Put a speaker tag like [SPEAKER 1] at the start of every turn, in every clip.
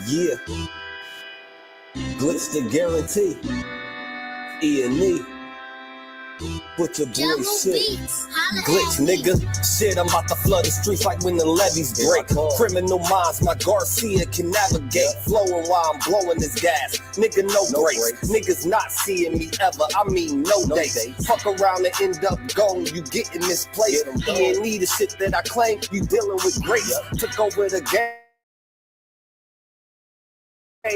[SPEAKER 1] Yeah, glitch the guarantee. E&E, put your boy shit. Glitch, nigga. Shit, I'm about to flood the streets like when the levees break. Criminal minds, my Garcia can navigate. Flowing while I'm blowing this gas. Nigga, no brakes. Niggas not seeing me ever. I mean, no dates. Fuck around and end up gone. You getting misplaced. E&E, the shit that I claim. You dealing with grace. Took over the game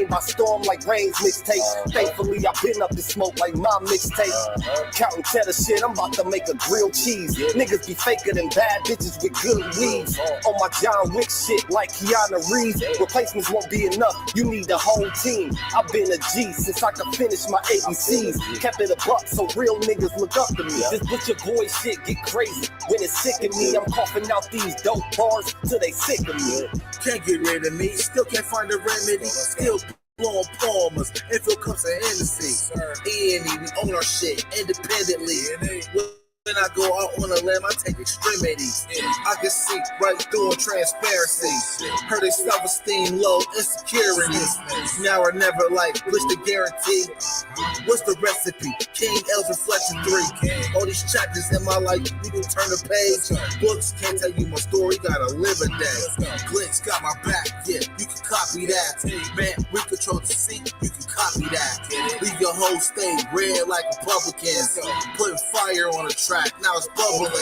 [SPEAKER 1] by storm like Rain's mixtape. Thankfully, I've been up to smoke like my mixtape. Counting cheddar shit, I'm about to make a grilled cheese. Niggas be faker than bad bitches with good weeds. On my John Wick shit like Keanu Reeves. Replacements won't be enough, you need the whole team. I've been a G since I could finish my ABCs. Kept it a buck so real niggas look up to me. This butcher boy shit get crazy. When it's sick of me, I'm coughing out these dope bars till they sick of me.
[SPEAKER 2] Can't get rid of me, still can't find a remedy. Still blowing palmers, and feel cups of Hennessy. E&E, we own our shit independently. When I go out on a limb, I take extremities. I can see right through on transparency. Heard their self-esteem low, insecurities. Now or never, like, glitch the guarantee. What's the recipe? King L's Reflection 3. All these chapters in my life, you can turn the page. Books can't tell you my story, gotta live a day. Glitch got my back, yeah, you can copy that. Man, we control the seat, you can copy that. Leave your whole state red like Republicans. Putting fire on the track. Now it's bubbling.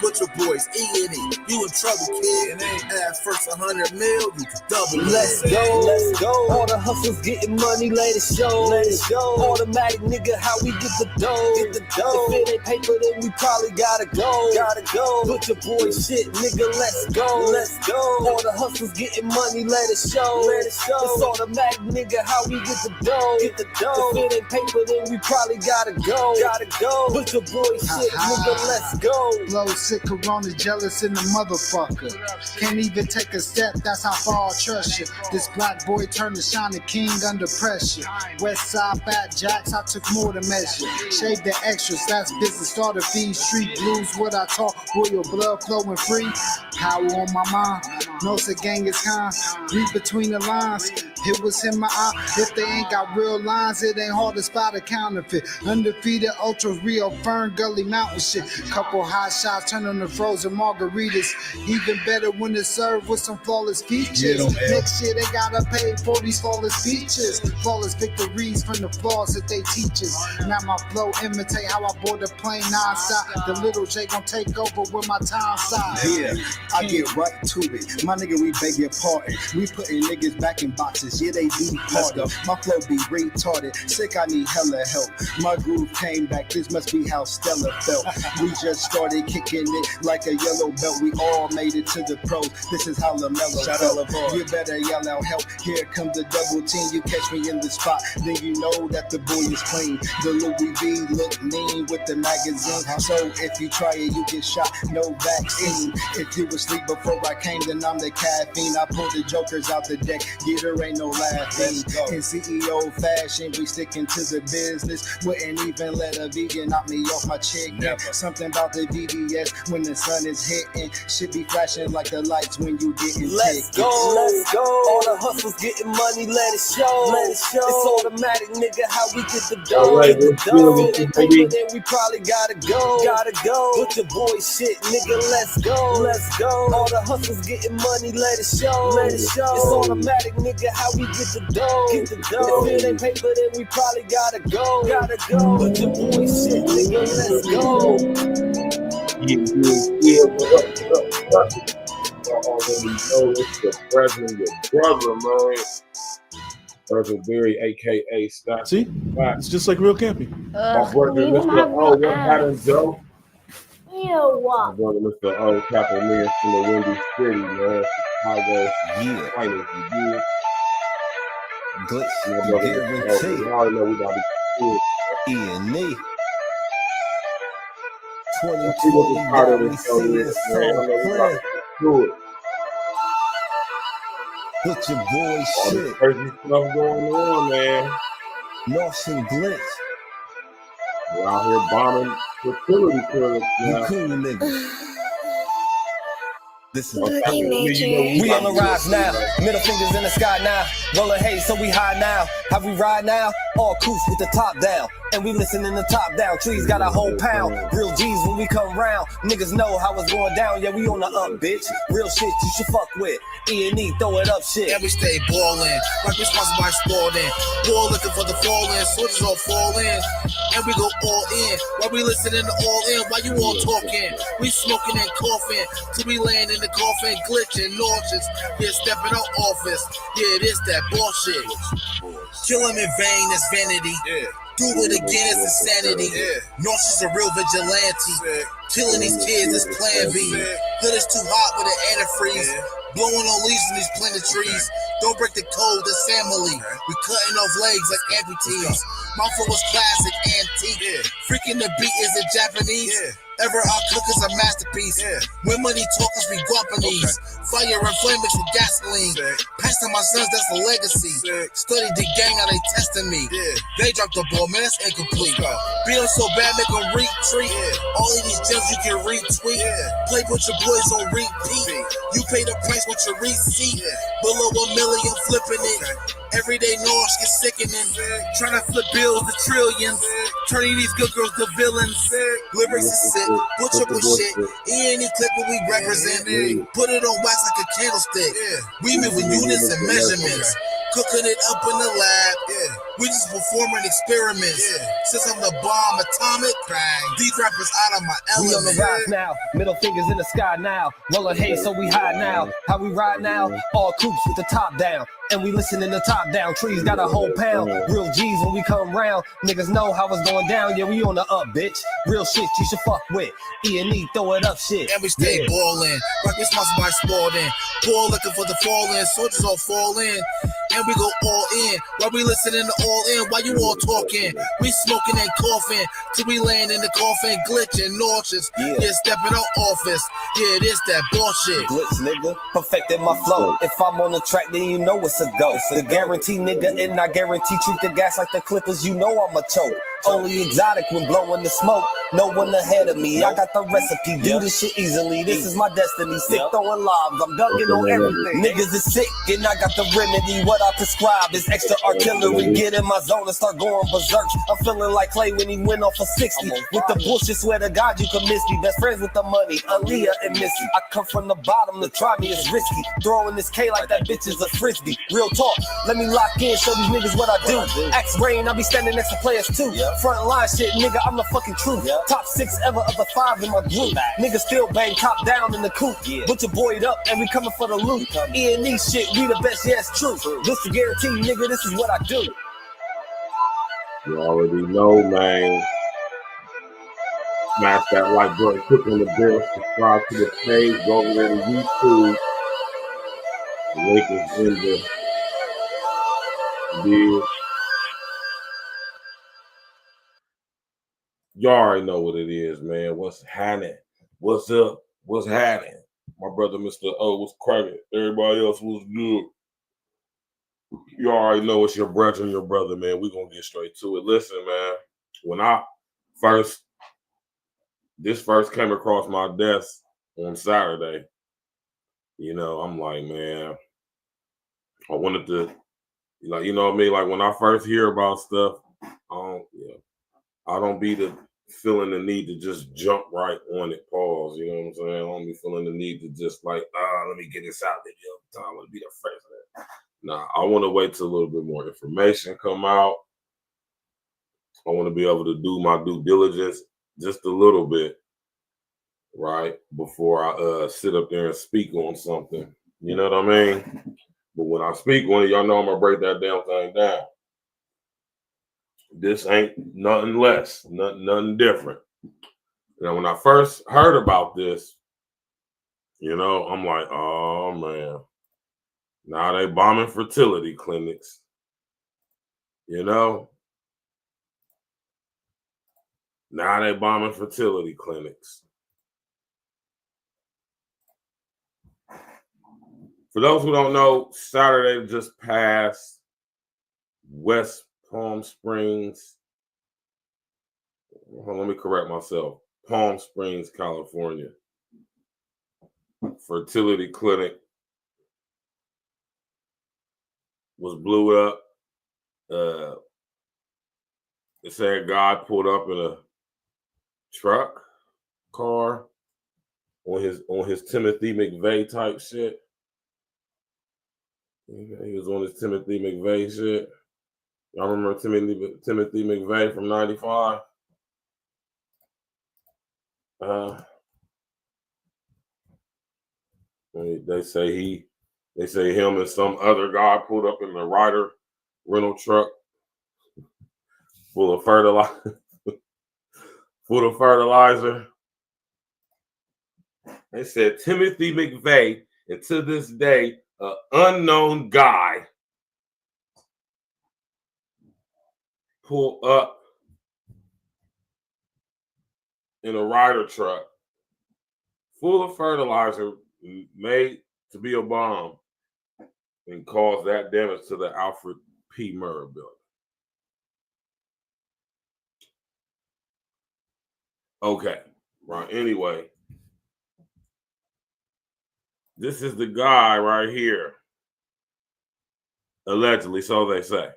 [SPEAKER 2] Put your boys E&E. You in trouble, kid. Add first 100 mil, you can double it.
[SPEAKER 1] Let's go, let's go. All the hustles getting money, let it show. Let it show. Automatic nigga, how we get the dough. Get the dough. If it ain't paper, then we probably gotta go. Gotta go. Put your boy shit, nigga, let's go. Let's go. All the hustles getting money, let it show. Let it show. It's automatic nigga, how we get the dough. Get the dough. If it ain't paper, then we probably gotta go. Gotta go. Put your boy shit, nigga, let's go.
[SPEAKER 3] Blow sick, corona, jealous in the motherfucker. Can't even take a step, that's how far I trust you. This black boy turned to shining king under pressure. West side fat jacks, I took more than measure. Shave the extras, that's business, starter fees. Street blues, what I talk, royal blood flowing free. Power on my mind, knows the gang is kind. Read between the lines, it was in my eye. If they ain't got real lines, it ain't hard to spot a counterfeit. Undefeated, ultra real, Fern Gully Mountain shit. Couple hot shots, turn on the frozen margaritas. Even better when it's served with some flawless features. Next year they gotta pay for these flawless features. Flawless victories from the flaws that they teach us. Now my flow imitate how I board the plane non-stop. The little J gon' take over with my time side.
[SPEAKER 4] Yeah, I get right to it. My nigga, we beg your pardon. We putting niggas back in boxes. Yeah, they be part of. My flow be retarded. Sick, I need hella help. My groove came back. This must be how Stella felt. We just started kicking it like a yellow belt. We all made it to the pros. This is how LaMelo felt. You better yell out help. Here comes the double team. You catch me in the spot, then you know that the boy is clean. The Louis V look mean with the magazine. So if you try it, you get shot. No vaccine. If you asleep before I came, then I'm the caffeine. I pull the jokers out the deck. Yeah, there ain't no laughing. In CEO fashion, we sticking to the business. Wouldn't even let a vegan knock me off my chick. Something about the VDS when the sun is hitting. Should be flashing like the lights when you getting
[SPEAKER 1] Let's
[SPEAKER 4] tickets.
[SPEAKER 1] go, let's go. All the hustles getting money, let it show. Let it show. It's automatic, nigga, how we get the dough.
[SPEAKER 5] Right,
[SPEAKER 1] Get the dough.
[SPEAKER 5] let's
[SPEAKER 1] If it
[SPEAKER 5] do
[SPEAKER 1] ain't paper,
[SPEAKER 5] it,
[SPEAKER 1] then we probably gotta go. Gotta go. Put your boy shit, nigga, let's go. Let's go. All the hustles getting money, let it show. Let it show. It's automatic, nigga, how we get the dough. Get the dough. If it ain't paper, then we probably gotta go. Gotta go. Put your boy shit, nigga, let's go.
[SPEAKER 5] yeah, what up? Y'all already know it's the brethren, your brother, man. Brother Barry, aka Scott.
[SPEAKER 6] See, it's just like real camping.
[SPEAKER 5] My brother, Mr. O, what happened, Joe?
[SPEAKER 7] Ew.
[SPEAKER 5] My brother, Mr. O, Capital Man from the Windy City, man. Chicago, finals, you did.
[SPEAKER 1] Glitch,
[SPEAKER 5] My brother, Mr. O, you already know we gotta be good.
[SPEAKER 1] E&E.
[SPEAKER 5] Let's see what the part of this show is, man. I know we about to do it.
[SPEAKER 1] Put your boy
[SPEAKER 5] All this
[SPEAKER 1] shit.
[SPEAKER 5] crazy stuff going on, man.
[SPEAKER 1] North and Glitch.
[SPEAKER 5] We're out here bombing fertility clinics
[SPEAKER 1] You
[SPEAKER 5] now.
[SPEAKER 1] cool nigga. This is
[SPEAKER 7] We
[SPEAKER 1] on the rise now, middle fingers in the sky now. Rolling haze, so we high now. How we ride now? All coops with the top down. And we listen in the top down. Trees got a whole pound. Real G's when we come round. Niggas know how it's going down. Yeah, we on the up, bitch. Real shit you should fuck with. E&E, throw it up shit.
[SPEAKER 2] And we stay ballin', like we sponsored by Sporting. Ball looking for the fall-in, soldiers all fall in. And we go all in, while we listening to all in, while you all talking. We smoking and coughing, till we land in the coffin, glitching, nauseous. Yeah, stepping out office, yeah, it is that bullshit. Kill him in vain, it's vanity. Do it again, it's insanity. Nauseous a real vigilante. Killing these kids is plan B. Hood is too hot with an antifreeze. Blowing on leaves in these planted trees. Don't break the code, that's family. We cutting off legs like amputees. My flow was classic, antique. Freaking the beat is it Japanese. Ever our cook is a masterpiece. When money talkers be Guapanese. Fire and flame mixed with gasoline. Pass to my sons, that's a legacy. Study the gang, how they testing me. They dropped the ball, man, that's incomplete. Beat them so bad, make them retreat. All of these gems you can retweet. Play with your boys on repeat. You pay the price with your receipt. Below $1 million, flipping it. Everyday noise get sickening. Trying to flip bills to trillions. Turning these good girls to villains. Lyrics is sick. Butcher with shit. E&E clip what we represent. Put it on wax like a candlestick. We moving units and measurements. Cooking it up in the lab. We just performing experiments. Since I'm the bomb atomic, these rappers out of my
[SPEAKER 1] We on
[SPEAKER 2] element.
[SPEAKER 1] the rise now, middle fingers in the sky now. Rolling haze, so we high now. How we ride now? All coops with the top down. And we listen in the top down. Trees got a whole pound. Real G's when we come round. Niggas know how it's going down. Yeah, we on the up, bitch. Real shit you should fuck with. E&E, throw it up shit.
[SPEAKER 2] And we stay ballin', like we sponsored by Sporting. Ball looking for the fall-in, soldiers all fall in. And we go all in, while we listening to all in, while you all talking. We smoking and coughing, till we land in the coffin, glitching, nauseous. Yeah, stepping out office. Yeah, it is that bullshit.
[SPEAKER 1] Glitz, nigga, perfected my flow. If I'm on the track, then you know it's a go. The guarantee, nigga, and I guarantee treat the gas like the Clippers. You know I'm a choke. Only exotic when blowing the smoke. No one ahead of me. I got the recipe. Do this shit easily. This is my destiny. Sick throwing lobs. I'm dunking on everything. Niggas is sick, and I got the remedy. What I prescribe is extra artillery. Get in my zone and start going berserk. I'm feeling like Clay when he went off for 60. With the bullshit, swear to God you can miss me. Best friends with the money, Aaliyah and Missy. I come from the bottom, to try me is risky. Throwing this K like that bitch is a frisbee. Real talk, let me lock in, show these niggas what I do. Axe Rain, I be standing next to players too. Front line shit, nigga, I'm the fucking truth. Top 6 ever of the 5 in my group. Niggas still bang top down in the coop. Butcher boyed up and we coming for the loot. E&E shit, we the best, yeah, it's true. This to guarantee, nigga, this is what I do.
[SPEAKER 5] You already know, man. Smash that like button, click on the bell, subscribe to the page, go over there to YouTube. The link is in the video. You already know what it is, man. What's happening? What's up? What's happening? My brother, Mr. O, was cracking. Everybody else was good. You already know it's your brother and your brother, man. We're going to get straight to it. Listen, man, when this first came across my desk on Saturday, you know, I'm like, man, I wanted to, like, you know what I mean? Like, when I first hear about stuff, I don't be feeling the need to just jump right on it, pause, you know what I'm saying? I don't be feeling the need to just like, let me get this out there. I want to be the first of that. Nah, I want to wait till a little bit more information come out. I want to be able to do my due diligence just a little bit, right, before I sit up there and speak on something. You know what I mean? But when I speak on it, y'all know I'm going to break that damn thing down. This ain't nothing less, nothing different. Now, when I first heard about this, you know, I'm like, oh, man. Now they bombing fertility clinics. You know? Now they bombing fertility clinics. For those who don't know, Saturday just passed West Palm Springs. Let me correct myself. Palm Springs, California. fertility clinic was blew up. It said God pulled up in a car on his Timothy McVeigh type shit. He was on his Timothy McVeigh shit. Y'all remember Timothy McVeigh from '95? They say him and some other guy pulled up in the Ryder rental truck full of fertilizer. They said Timothy McVeigh, and to this day, an unknown guy pulled up in a Ryder truck full of fertilizer made to be a bomb and caused that damage to the Alfred P. Murrah building. Okay, right. Anyway, this is the guy right here. Allegedly, so they say.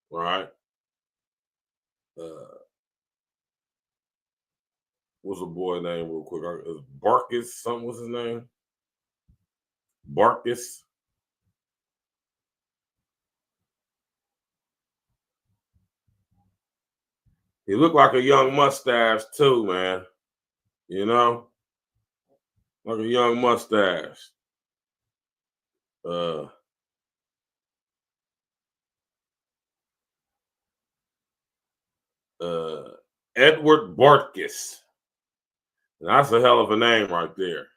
[SPEAKER 5] Right? What's a boy name real quick? Barkus, something was his name? Barkus. He looked like a young mustache too, man. You know? Like a young mustache. Edward Barkus. That's a hell of a name right there.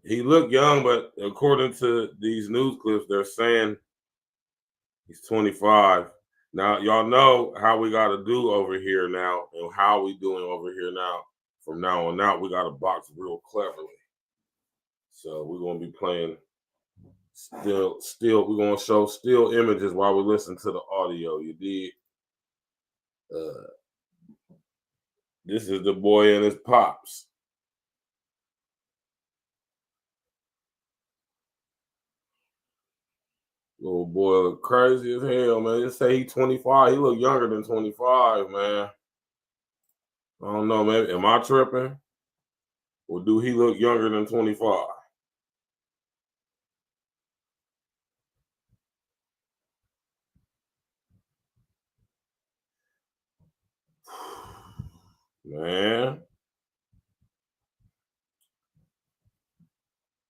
[SPEAKER 5] He looked young, but according to these news clips, they're saying he's 25. Now, y'all know how we got to do over here now and how we doing over here now. From now on out, we got to box real cleverly. So we're going to be playing still, we're going to show still images while we listen to the audio. You dig? This is the boy and his pops. Little boy look crazy as hell, man. Just say he's 25. He look younger than 25, man. I don't know, maybe am I tripping? Or do he look younger than 25? Man.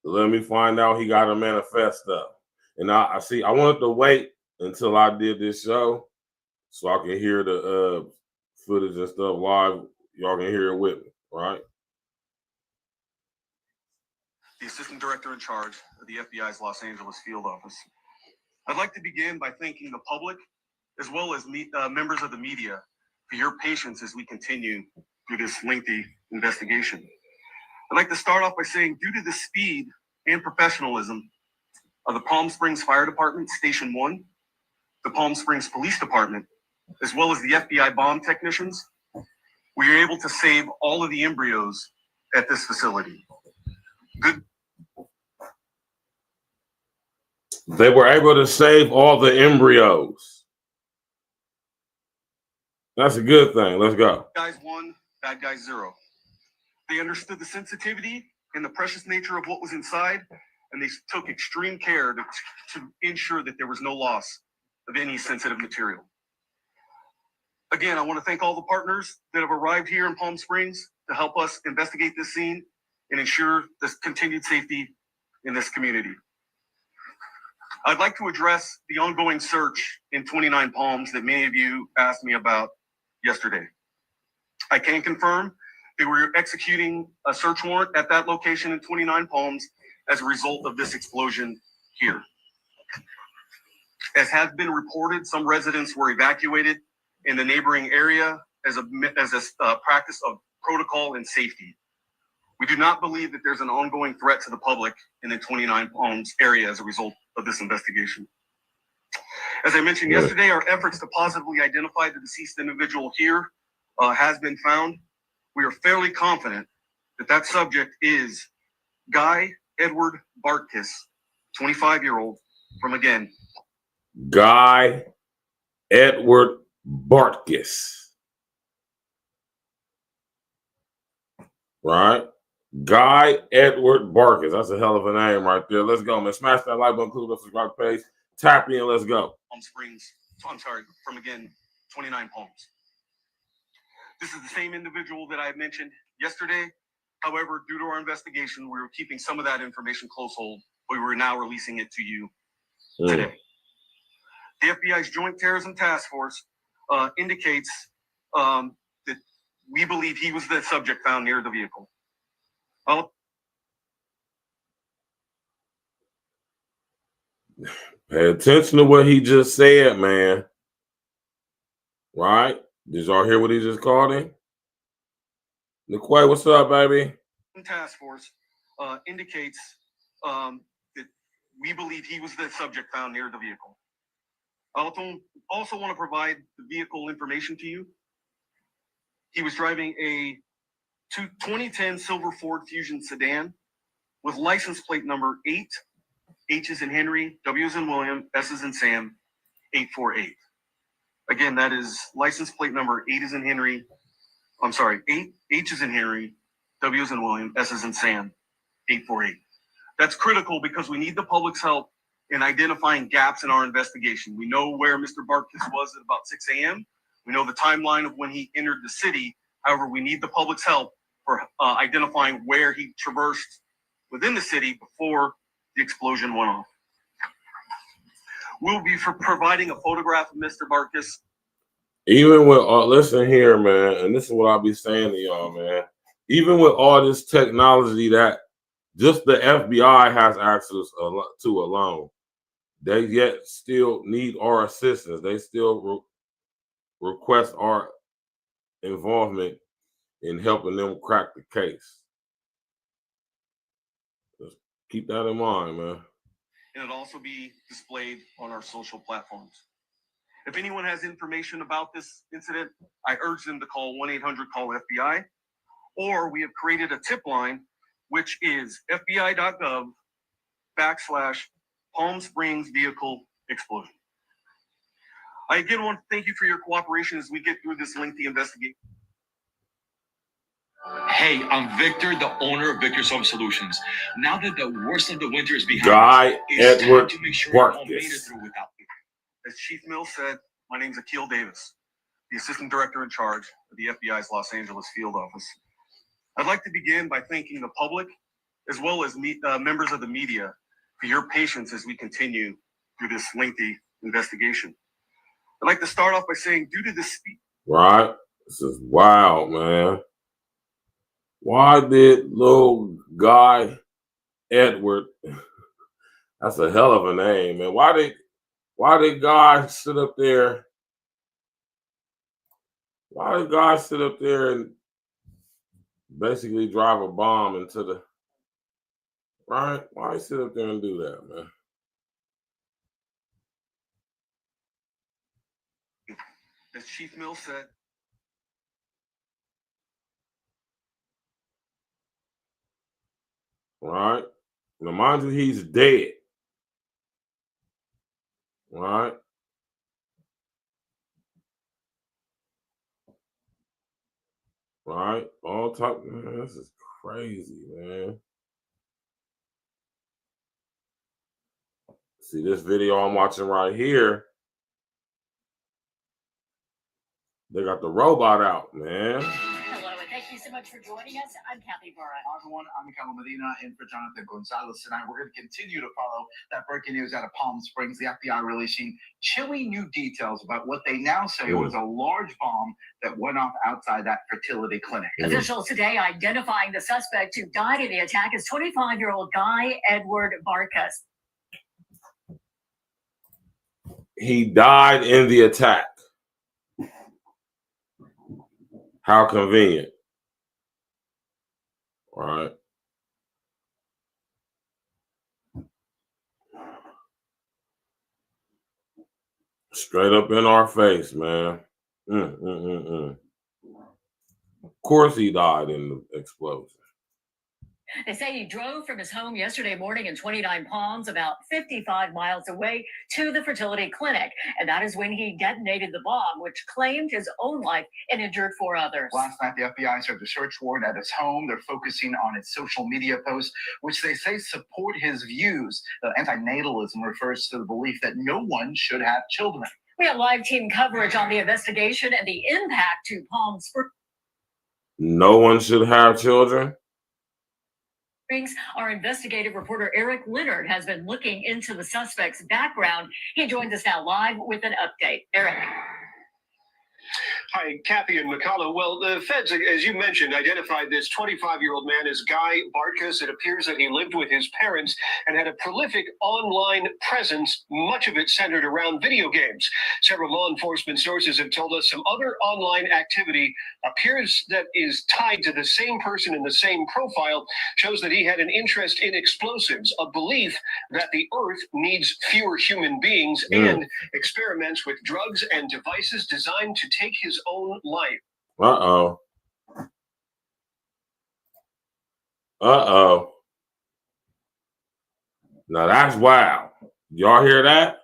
[SPEAKER 5] Let me find out he got a manifesto. And I see, I wanted to wait until I did this show so I can hear the footage and stuff live. Y'all can hear it with me, right?
[SPEAKER 7] The Assistant Director in charge of the FBI's Los Angeles field office. I'd like to begin by thanking the public as well as members of the media for your patience as we continue through this lengthy investigation. I'd like to start off by saying, due to the speed and professionalism of the Palm Springs Fire Department, Station 1, the Palm Springs Police Department, as well as the FBI bomb technicians, we were able to save all of the embryos at this facility.
[SPEAKER 5] They were able to save all the embryos. That's a good thing. Let's go.
[SPEAKER 7] Guys 1, bad guys 0. They understood the sensitivity and the precious nature of what was inside, and they took extreme care to ensure that there was no loss of any sensitive material. Again, I want to thank all the partners that have arrived here in Palm Springs to help us investigate this scene and ensure the continued safety in this community. I'd like to address the ongoing search in 29 Palms that many of you asked me about yesterday. I can confirm that we're executing a search warrant at that location in 29 Palms as a result of this explosion here. As has been reported, some residents were evacuated in the neighboring area as a practice of protocol and safety. We do not believe that there's an ongoing threat to the public in the 29 Palms area as a result of this investigation. As I mentioned yesterday, our efforts to positively identify the deceased individual here has been found. we are fairly confident that that subject is Guy Edward Bartkus, 25-year-old, from again.
[SPEAKER 5] Guy Edward Bartkus. Right? Guy Edward Bartkus. That's a hell of a name right there. Let's go, man. Smash that like button, click the subscribe page, tap in, let's go.
[SPEAKER 7] Palm Springs, I'm sorry, from again, 29 Palms. This is the same individual that I mentioned yesterday. However, due to our investigation, we were keeping some of that information close hold, but we were now releasing it to you today. The FBI's Joint Terrorism Task Force indicates that we believe he was the subject found near the vehicle.
[SPEAKER 5] Pay attention to what he just said, man. Right? Did y'all hear what he just called him? Niquay, what's up, baby?
[SPEAKER 7] Task Force indicates that we believe he was the subject found near the vehicle. I also want to provide the vehicle information to you. He was driving a 2010 silver Ford Fusion sedan with license plate number 8, H is in Henry, W is in William, S is in Sam, 848. Again, that is license plate number 8 is in Henry. I'm sorry, 8, H is in Henry, W is in William, S is in Sam, 848. That's critical because we need the public's help in identifying gaps in our investigation. We know where Mr. Bartkus was at about 6 a.m. We know the timeline of when he entered the city. However, we need the public's help for identifying where he traversed within the city before the explosion went off. We'll be providing a photograph of Mr. Bartkus.
[SPEAKER 5] Even with, listen here, man, and this is what I'll be saying to y'all, man. Even with all this technology that just the FBI has access to alone, they yet still need our assistance. They still request our involvement in helping them crack the case. Just keep that in mind, man.
[SPEAKER 7] And it'll also be displayed on our social platforms. If anyone has information about this incident, I urge them to call 1-800-CALL-FBI, or we have created a tip line, which is fbi.gov/Palm Springs vehicle explosion. I again want to thank you for your cooperation as we get through this lengthy investigation.
[SPEAKER 8] Hey, I'm Victor, the owner of Victor's Home Solutions. Now that the worst of the winter is behind
[SPEAKER 5] Guy
[SPEAKER 8] us, it's
[SPEAKER 5] Edward
[SPEAKER 8] time to make sure your home made it
[SPEAKER 5] Bartkus.
[SPEAKER 8] through without me.
[SPEAKER 7] As Chief Mills said, my name is Akil Davis, the Assistant Director in charge of the FBI's Los Angeles Field Office. I'd like to begin by thanking the public, as well as members of the media, for your patience as we continue through this lengthy investigation. I'd like to start off by saying, due to this speed.
[SPEAKER 5] Right? This is wild, man. Why did little Guy Edward, that's a hell of a name, man. Why did Guy sit up there? Why did Guy sit up there and basically drive a bomb into the, right? Why sit up there and do that, man?
[SPEAKER 7] As Chief Mills said,
[SPEAKER 5] right? Now, mind you, he's dead, right? Right? All type, man, this is crazy, man. See this video I'm watching right here. They got the robot out, man.
[SPEAKER 9] Hello, and thank you so much for joining us. I'm Kathy Barra.
[SPEAKER 10] Hi, everyone. I'm Michael Medina in for Jonathan Gonzalez tonight. We're going to continue to follow that breaking news out of Palm Springs. The FBI releasing chilling new details about what they now say was a large bomb that went off outside that fertility clinic.
[SPEAKER 9] Officials today identifying the suspect who died in the attack as 25-year-old Guy Edward Bartkus.
[SPEAKER 5] He died in the attack. How convenient. All right. Straight up in our face, man. Of course he died in the explosion.
[SPEAKER 9] They say he drove from his home yesterday morning in 29 Palms, about 55 miles away, to the fertility clinic. And that is when he detonated the bomb, which claimed his own life and injured 4 others.
[SPEAKER 10] Last night, the FBI served a search warrant at his home. They're focusing on his social media posts, which they say support his views. Antinatalism refers to the belief that no one should have children.
[SPEAKER 9] We have live team coverage on the investigation and the impact to Palm Springs.
[SPEAKER 5] No one should have children.
[SPEAKER 9] Our investigative reporter Eric Leonard has been looking into the suspect's background. He joins us now live with an update. Eric.
[SPEAKER 11] Hi, Kathy and McCullough. Well, the feds, as you mentioned, identified this 25-year-old man as Guy Barkas. It appears that he lived with his parents and had a prolific online presence, much of it centered around video games. Several law enforcement sources have told us some other online activity appears that is tied to the same person in the same profile, shows that he had an interest in explosives, a belief that the Earth needs fewer human beings, and experiments with drugs and devices designed to take his own life.
[SPEAKER 5] Uh-oh. Uh-oh. Now that's wild. Y'all hear that?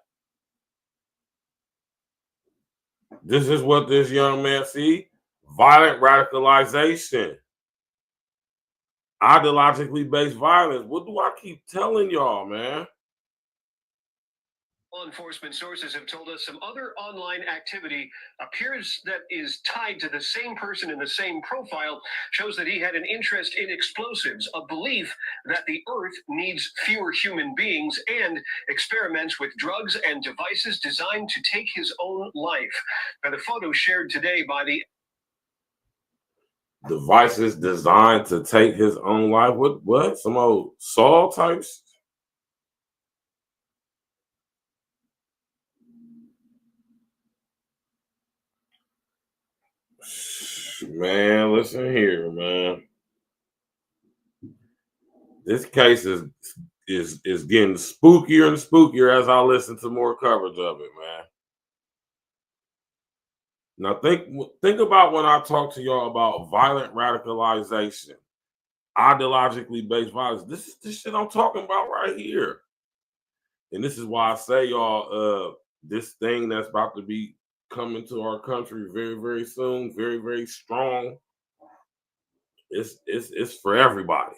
[SPEAKER 5] This is what this young man see. Violent radicalization. Ideologically based violence. What do I keep telling y'all, man?
[SPEAKER 11] Law enforcement sources have told us some other online activity appears that is tied to the same person in the same profile, shows that he had an interest in explosives, a belief that the Earth needs fewer human beings, and experiments with drugs and devices designed to take his own life. Now, the photo shared today by the
[SPEAKER 5] devices designed to take his own life. What? Some old Saul types? Man, listen here, man. This case is getting spookier and spookier as I listen to more coverage of it, man. Now think about when I talk to y'all about violent radicalization, ideologically based violence. This is the shit I'm talking about right here. And this is why I say, y'all, this thing that's about to be coming to our country very, very soon, very, very strong. It's for everybody.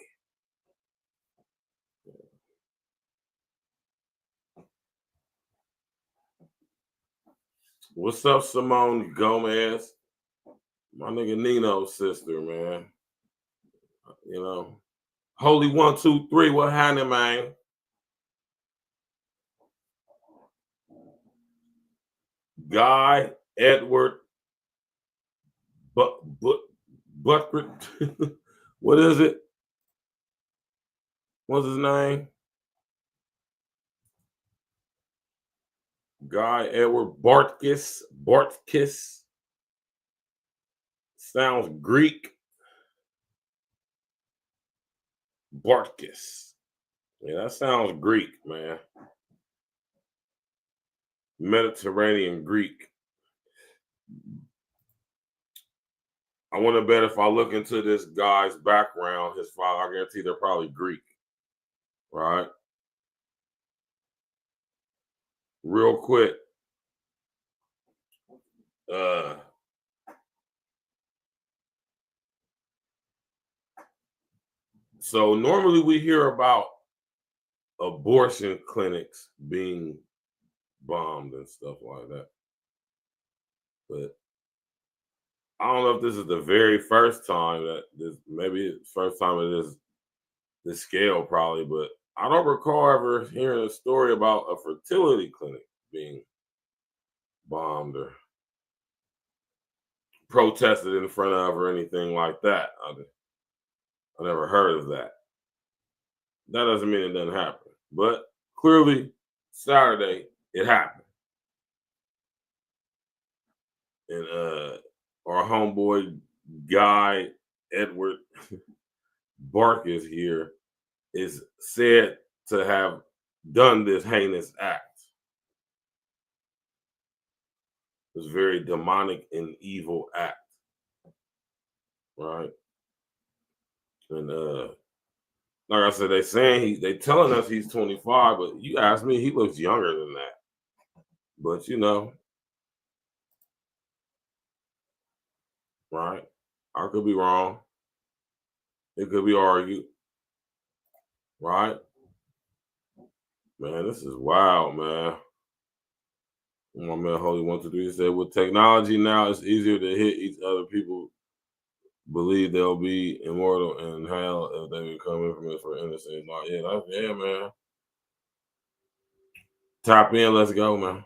[SPEAKER 5] What's up, Simone Gomez? My nigga Nino's sister, man. You know, Holy 1, 2, 3. What happened, man? Guy Edward Buckert. What is it? What's his name? Guy Edward Barkas. Sounds Greek. Barkas. Yeah, that sounds Greek, man. Mediterranean Greek. I want to bet if I look into this guy's background, his father, I guarantee they're probably Greek, right? Real quick. So normally we hear about abortion clinics being bombed and stuff like that. But I don't know if this is the very first time that this, maybe it's the first time it is this scale probably, but I don't recall ever hearing a story about a fertility clinic being bombed or protested in front of or anything like that. I never heard of that. That doesn't mean it doesn't happen, but clearly Saturday it happened. And our homeboy Guy Edward Barkas here is said to have done this heinous act. This very demonic and evil act. right? And like I said, they telling us he's 25, but you ask me, he looks younger than that. But you know, right? I could be wrong. It could be argued, right? Man, this is wild, man. My man Holy 123 said, with technology now, it's easier to hit each other. People believe they'll be immortal in hell if they become infamous for innocence. Like, yeah, man. Tap in, let's go, man.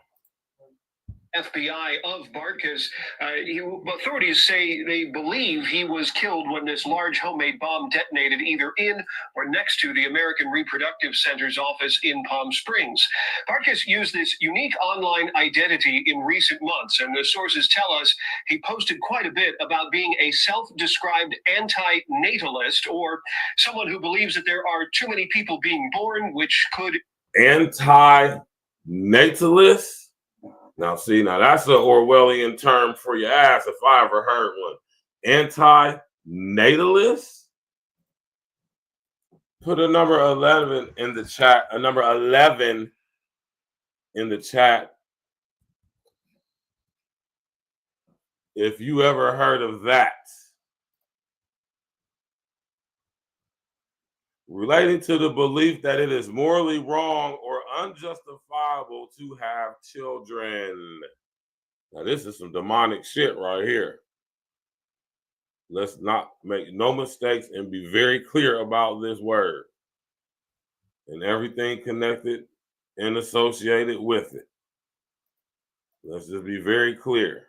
[SPEAKER 11] FBI of Barkas. Authorities say they believe he was killed when this large homemade bomb detonated either in or next to the American Reproductive Center's office in Palm Springs. Barkas used this unique online identity in recent months, and the sources tell us he posted quite a bit about being a self-described anti-natalist, or someone who believes that there are too many people being born, which could...
[SPEAKER 5] Anti-natalist? Now, see, that's an Orwellian term for your ass if I ever heard one. Anti-natalist? Put a number 11 in the chat. A number 11 in the chat. If you ever heard of that. Relating to the belief that it is morally wrong or unjustifiable to have children. Now, this is some demonic shit right here. Let's not make no mistakes and be very clear about this word and everything connected and associated with it. Let's just be very clear.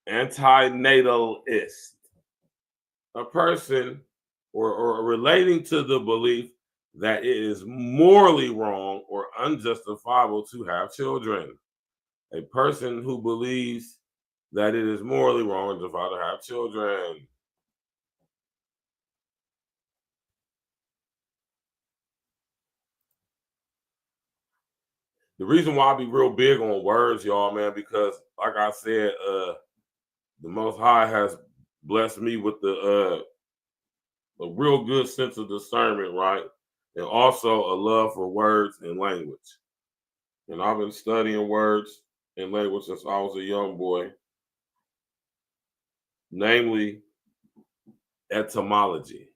[SPEAKER 5] Anti-natalist, a person or relating to the belief that it is morally wrong or unjustifiable to have children. A person who believes that it is morally wrong or unjustifiable to have children. The reason why I be real big on words, y'all, man, because like I said, the Most High has blessed me with a real good sense of discernment, right? And also a love for words and language. And I've been studying words and language since I was a young boy, namely etymology,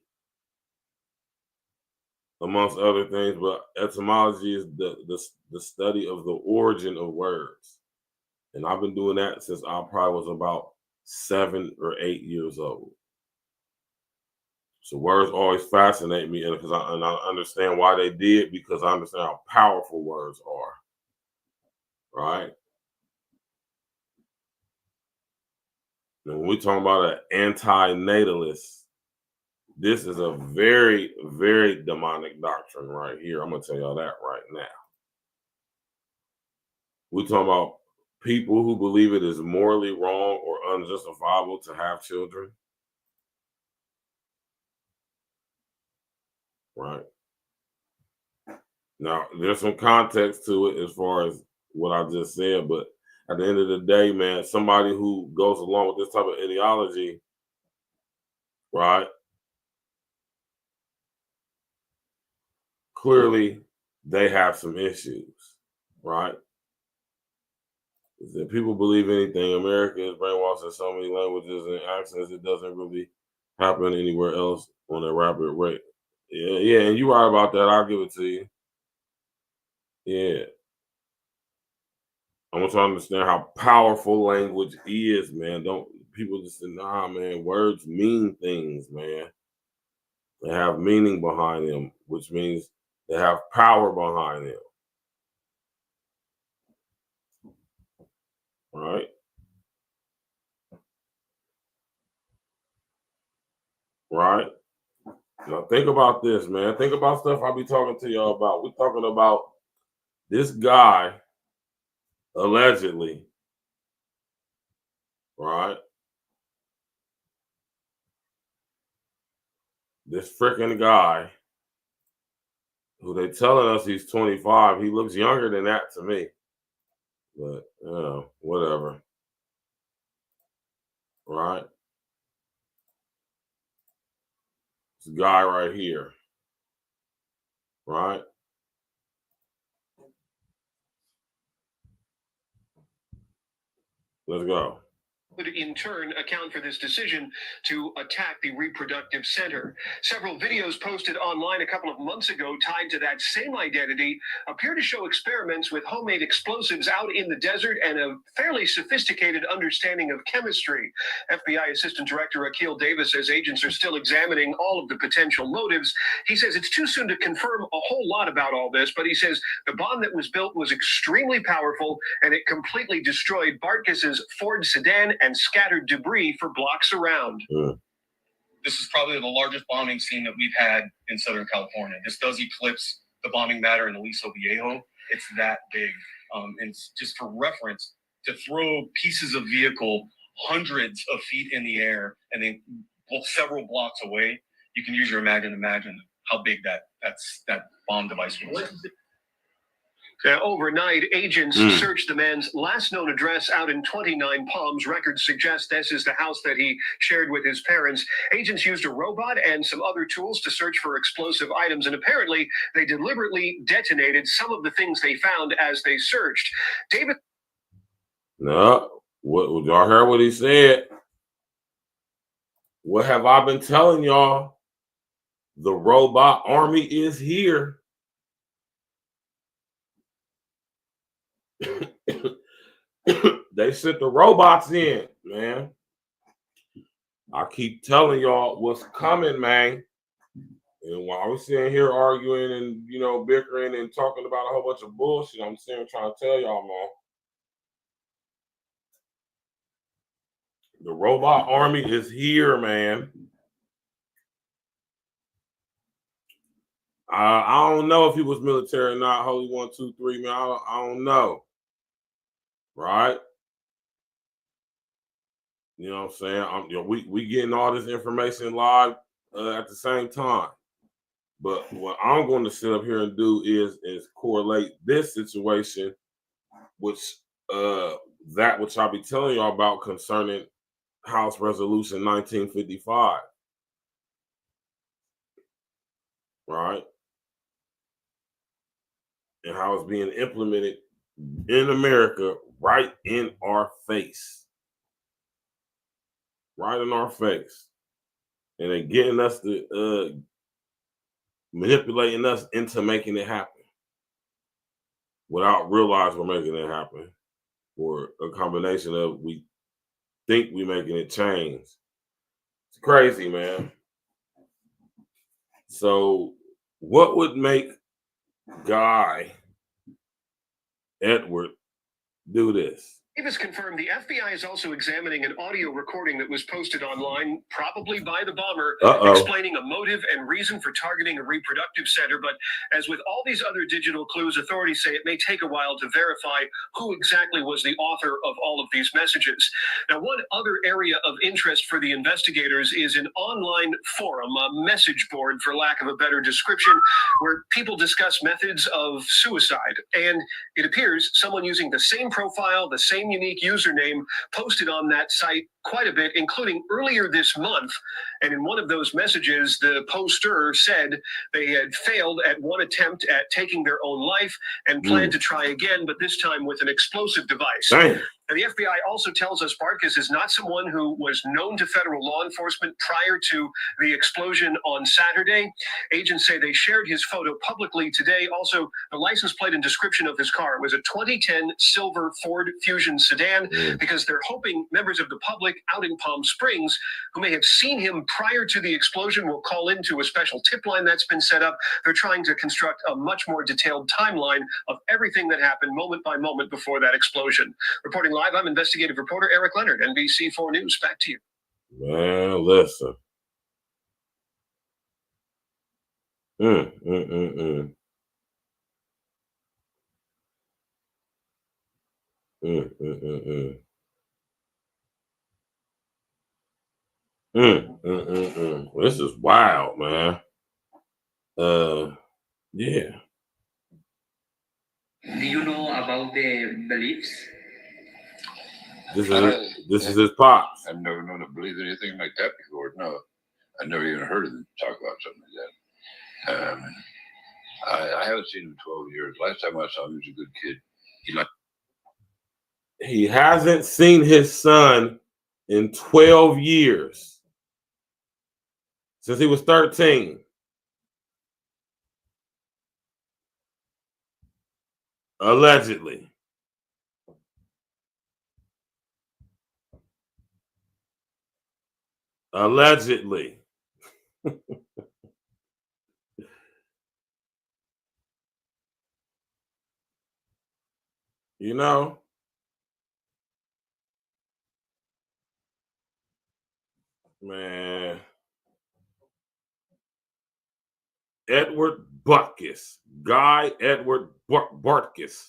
[SPEAKER 5] amongst other things. But etymology is the study of the origin of words. And I've been doing that since I probably was about 7 or 8 years old. So words always fascinate me, and I understand why they did, because I understand how powerful words are. Right? Now, when we talk about an anti-natalist, this is a very, very demonic doctrine right here. I'm gonna tell y'all that right now. We're talking about people who believe it is morally wrong or unjustifiable to have children. Right. Now, there's some context to it as far as what I just said, but at the end of the day, man, somebody who goes along with this type of ideology, right, clearly they have some issues, right? If people believe anything, America is brainwashed in so many languages and accents, it doesn't really happen anywhere else on a rapid rate. Yeah, and you're right about that. I'll give it to you. Yeah. I want you to understand how powerful language is, man. Don't people just say, nah, man, words mean things, man. They have meaning behind them, which means they have power behind them. Right? Right? Now think about this, man. Think about stuff I'll be talking to y'all about. We're talking about this guy, allegedly, right? This freaking guy who they telling us he's 25. He looks younger than that to me. But, whatever. Right? This guy right here. Right? Let's go.
[SPEAKER 11] Would in turn account for this decision to attack the reproductive center. Several videos posted online a couple of months ago tied to that same identity appear to show experiments with homemade explosives out in the desert and a fairly sophisticated understanding of chemistry. FBI Assistant Director Akil Davis says agents are still examining all of the potential motives. He says it's too soon to confirm a whole lot about all this, but he says the bomb that was built was extremely powerful and it completely destroyed Bartkus's Ford sedan and scattered debris for blocks around.
[SPEAKER 12] This is probably the largest bombing scene that we've had in Southern California. This does eclipse the bombing matter in Aliso Viejo. It's that big. And just for reference, to throw pieces of vehicle hundreds of feet in the air and then several blocks away, you can use your imagine how big that bomb device was.
[SPEAKER 11] Now, overnight, agents searched the man's last known address out in 29 Palms. Records suggest this is the house that he shared with his parents. Agents used a robot and some other tools to search for explosive items, and apparently they deliberately detonated some of the things they found as they searched. David?
[SPEAKER 5] No, what y'all heard what he said? What have I been telling y'all? The robot army is here. They sent the robots in, man. I keep telling y'all what's coming, man. And while we're sitting here arguing and, bickering and talking about a whole bunch of bullshit, I'm sitting trying to tell y'all, man. The robot army is here, man. I don't know if he was military or not. Holy 1, 2, 3, man. I don't know. Right? You know what I'm saying? We getting all this information live at the same time. But what I'm going to sit up here and do is correlate this situation, which that which I'll be telling y'all about concerning House Resolution 1955. Right? And how it's being implemented in America right in our face. Right in our face. And they're getting us to manipulating us into making it happen without realizing we're making it happen, or a combination of we think we're making it change. It's crazy, man. So what would make Guy Edward do this?
[SPEAKER 11] Davis confirmed the FBI is also examining an audio recording that was posted online, probably by the bomber, explaining a motive and reason for targeting a reproductive center. But as with all these other digital clues, authorities say it may take a while to verify who exactly was the author of all of these messages. Now, one other area of interest for the investigators is an online forum, a message board, for lack of a better description, where people discuss methods of suicide. And it appears someone using the same profile, the same unique username, posted on that site quite a bit, including earlier this month. And in one of those messages, the poster said they had failed at one attempt at taking their own life and planned to try again, but this time with an explosive device.
[SPEAKER 5] Dang.
[SPEAKER 11] And the FBI also tells us Bartkus is not someone who was known to federal law enforcement prior to the explosion on Saturday. Agents say they shared his photo publicly today. Also, the license plate and description of his car was a 2010 silver Ford Fusion sedan, because they're hoping members of the public out in Palm Springs who may have seen him prior to the explosion will call into a special tip line that's been set up. They're trying to construct a much more detailed timeline of everything that happened moment by moment before that explosion. Reporting live, I'm investigative reporter Eric Leonard, NBC4 News. Back to you.
[SPEAKER 5] Man, listen. This is wild, man. Yeah.
[SPEAKER 13] Do you know about the beliefs?
[SPEAKER 5] This is his pops.
[SPEAKER 14] I've never known to believe anything like that before. No, I never even heard of him talk about something like that. I haven't seen him in 12 years. Last time I saw him, he was a good kid.
[SPEAKER 5] He hasn't seen his son in 12 years. Since he was 13. Allegedly. Allegedly. You know? Man. Edward Butkus. Guy Edward Bartkus.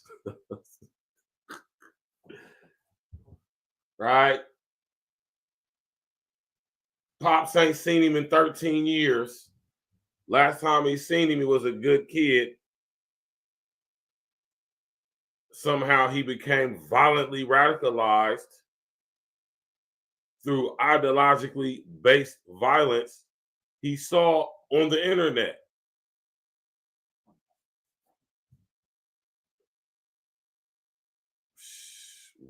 [SPEAKER 5] Right? Pops ain't seen him in 13 years. Last time he seen him, he was a good kid. Somehow he became violently radicalized through ideologically based violence he saw on the internet.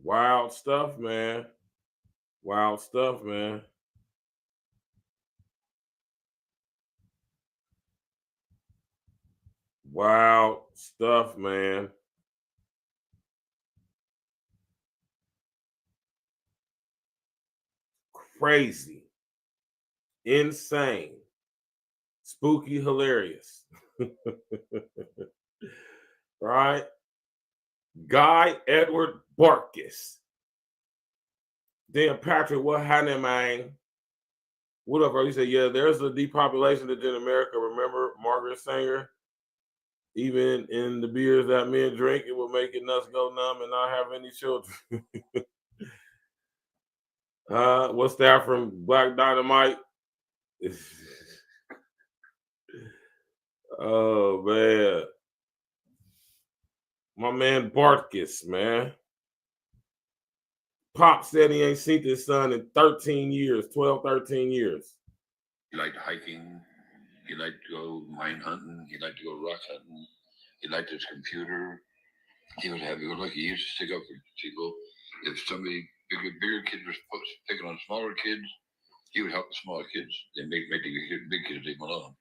[SPEAKER 5] Wild stuff, man. Wild stuff, man. Wild stuff, man. Crazy. Insane. Spooky, hilarious. Right? Guy Edward Bartkus. Then Patrick, what happened, man? What up, bro? He said, yeah, there's a depopulation that's in America. Remember Margaret Sanger? Even in the beers that men drink, it will make it nuts go numb and not have any children. What's that from Black Dynamite? Oh, man. My man Bartkus, man. Pop said he ain't seen his son in 13 years, 12, 13 years.
[SPEAKER 14] He liked hiking. He liked to go mine hunting. He liked to go rock hunting. He liked his computer. He was happy-go-lucky. He used to stick up for people. If somebody, bigger kids was picking on smaller kids, he would help the smaller kids. They make the big kids leave him alone.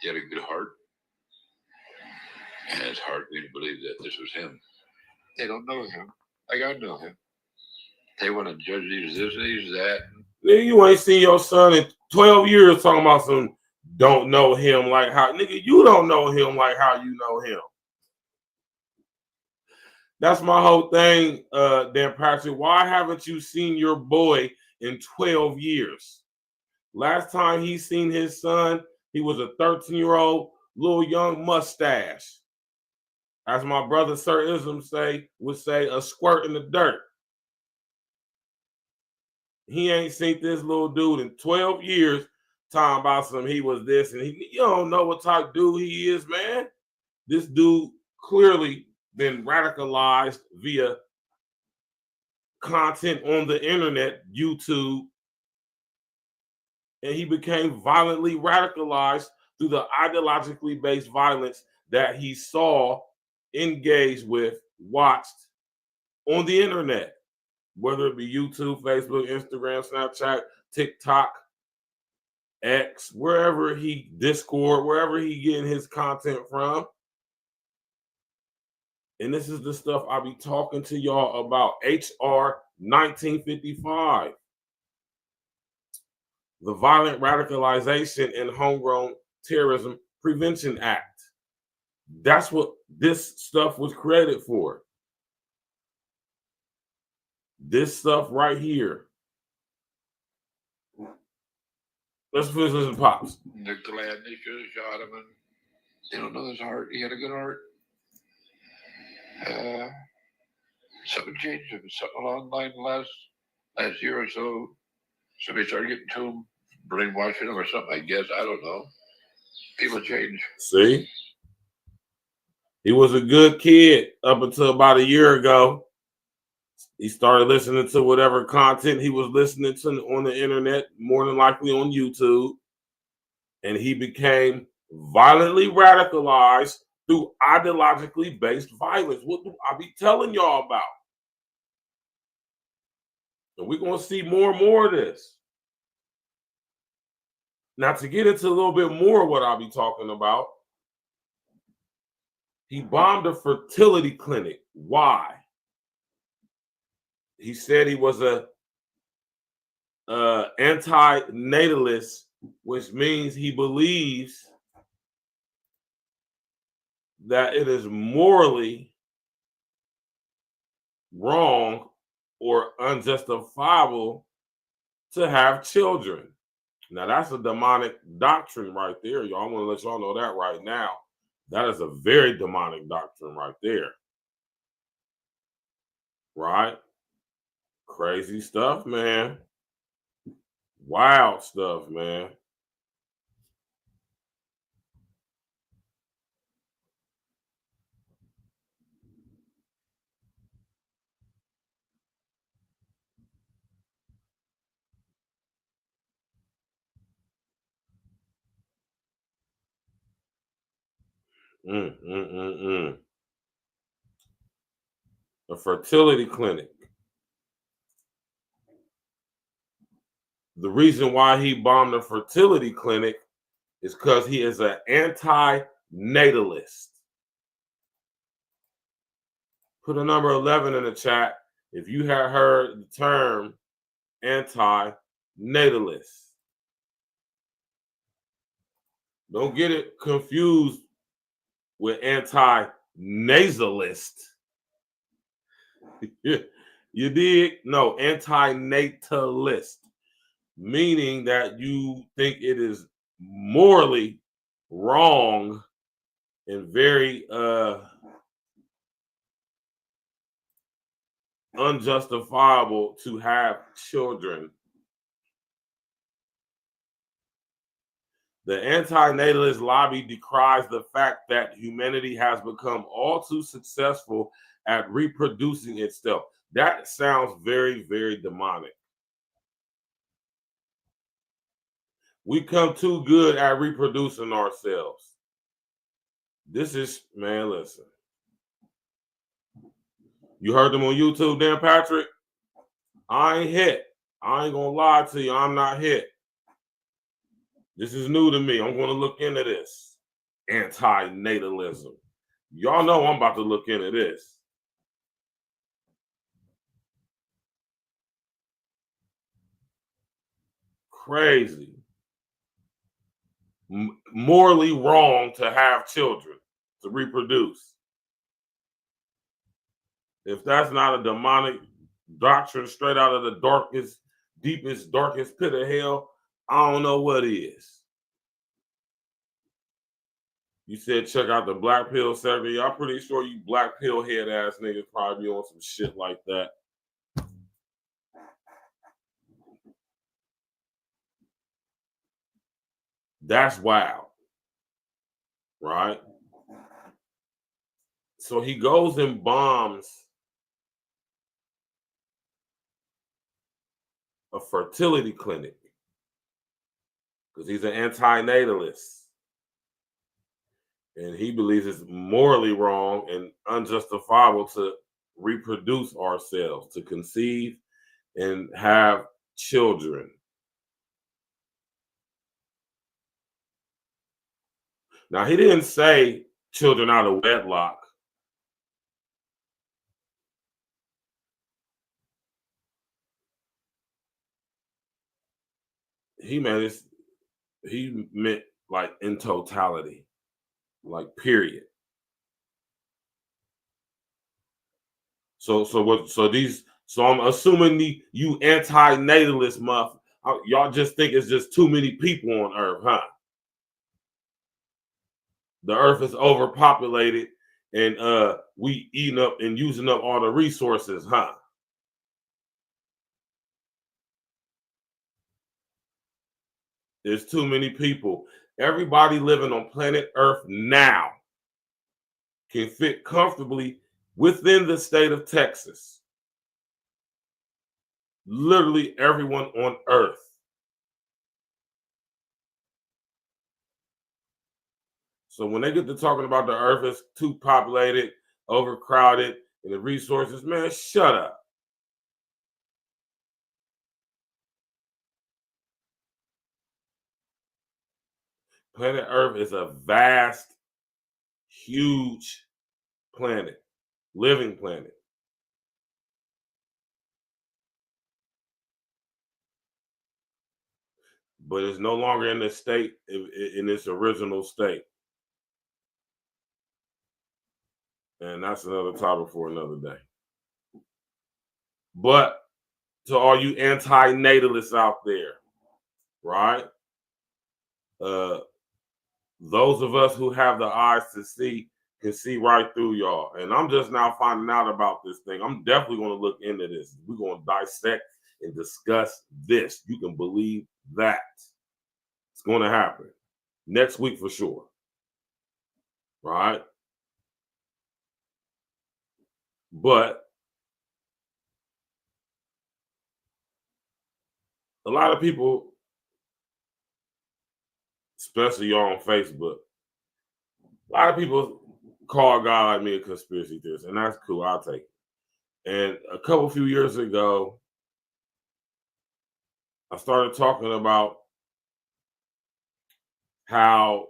[SPEAKER 14] He had a good heart. And his heart made him believe that this was him. They don't know him. I gotta know him. They want to judge these this, these that.
[SPEAKER 5] Nigga, you ain't seen your son in 12 years talking about some don't know him like how. Nigga, you don't know him like how you know him. That's my whole thing, Dan Patrick. Why haven't you seen your boy in 12 years? Last time he seen his son, he was a 13-year-old little young mustache. As my brother Sir Ism would say, a squirt in the dirt. He ain't seen this little dude in 12 years talking about some he was this and you don't know what type of dude he is, man. This dude clearly been radicalized via content on the internet, YouTube, and he became violently radicalized through the ideologically based violence that he saw, engaged with, watched on the internet, whether it be YouTube, Facebook, Instagram, Snapchat, TikTok, X, wherever Discord, wherever he getting his content from. And this is the stuff I'll be talking to y'all about. HR 1955. The Violent Radicalization and Homegrown Terrorism Prevention Act. That's what this stuff was created for. This stuff right here. Let's listen to Pops.
[SPEAKER 14] They're glad they should have shot him, and they don't know his heart. He had a good heart. Something changed him. Something along the line last year or so. Somebody started getting to him, brainwashing him or something, I guess. I don't know. People change.
[SPEAKER 5] See? He was a good kid up until about a year ago. He started listening to whatever content he was listening to on the internet, more than likely on YouTube. And he became violently radicalized through ideologically based violence. What do I be telling y'all about? And we're going to see more and more of this. Now, to get into a little bit more of what I'll be talking about, he bombed a fertility clinic. Why? He said he was a anti-natalist, which means he believes that it is morally wrong or unjustifiable to have children. Now, that's a demonic doctrine right there, y'all. I want to let y'all know that right now. That is a very demonic doctrine right there. Right? Crazy stuff, man. Wild stuff, man. A fertility clinic. The reason why he bombed a fertility clinic is because he is an anti-natalist. Put a number 11 in the chat if you have heard the term anti-natalist. Don't get it confused with anti-nasalist. You dig? No, anti-natalist, meaning that you think it is morally wrong and very unjustifiable to have children. The anti-natalist lobby decries the fact that humanity has become all too successful at reproducing itself. That sounds very, very demonic. We come too good at reproducing ourselves. This is, man, listen. You heard them on YouTube, Dan Patrick? I ain't hit. I ain't gonna lie to you, I'm not hit. This is new to me. I'm gonna look into this. Anti-natalism. Y'all know I'm about to look into this. Crazy. Morally wrong to have children, to reproduce. If that's not a demonic doctrine straight out of the darkest, deepest, darkest pit of hell, I don't know what is. You said check out the black pill segment. I'm pretty sure you black pill head ass niggas probably be on some shit like that. That's wild, right? So he goes and bombs a fertility clinic because he's an anti-natalist. And he believes it's morally wrong and unjustifiable to reproduce ourselves, to conceive and have children. Now, he didn't say children out of wedlock. He meant like in totality, like period. So I'm assuming you anti-natalist muff, y'all just think it's just too many people on Earth, huh? The Earth is overpopulated and we eating up and using up all the resources, huh? There's too many people. everybody living on planet Earth now can fit comfortably within the state of Texas. Literally everyone on Earth. So when they get to talking about the Earth is too populated, overcrowded, and the resources, man, shut up. Planet Earth is a vast, huge planet, living planet. But it's no longer in the state, in its original state. And that's another topic for another day. But to all you anti-natalists out there, right? Those of us who have the eyes to see can see right through y'all. And I'm just now finding out about this thing. I'm definitely going to look into this. We're going to dissect and discuss this. You can believe that. It's going to happen next week for sure. Right? But a lot of people, especially y'all on Facebook, a lot of people call a guy like me a conspiracy theorist, and that's cool. I'll take it. And a few years ago, I started talking about how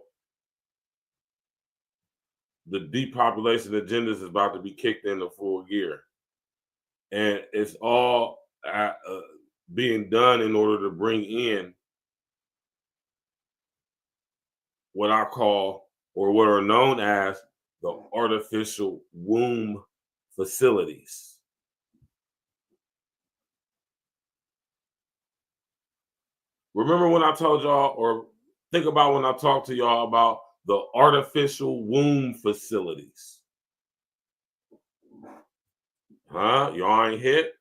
[SPEAKER 5] the depopulation agenda is about to be kicked into full gear. And it's all being done in order to bring in what I call, or what are known as, the artificial womb facilities. Remember when I told y'all, or think about when I talked to y'all about the artificial womb facilities? Huh? Y'all ain't hit?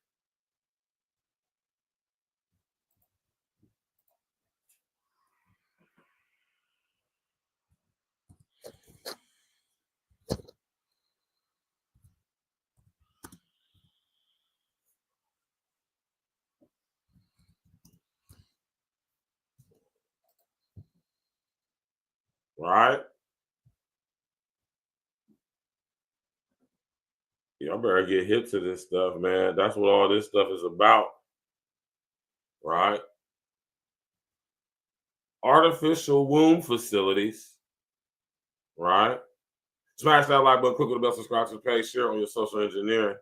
[SPEAKER 5] Right? Y'all better get hip to this stuff, man. That's what all this stuff is about. Right? Artificial womb facilities. Right? Smash that like button, click on the bell, subscribe to the page, share on your social engineering.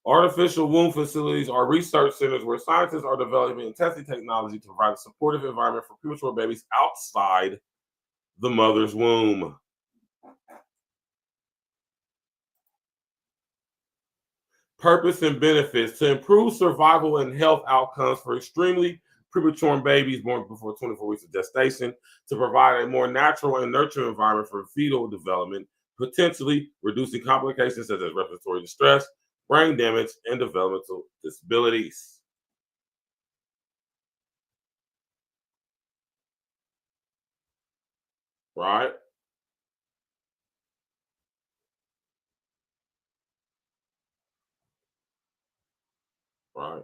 [SPEAKER 5] Artificial womb facilities are research centers where scientists are developing and testing technology to provide a supportive environment for premature babies outside the mother's womb. Purpose and benefits: to improve survival and health outcomes for extremely premature babies born before 24 weeks of gestation, to provide a more natural and nurturing environment for fetal development, potentially reducing complications such as respiratory distress, brain damage, and developmental disabilities. Right? Right.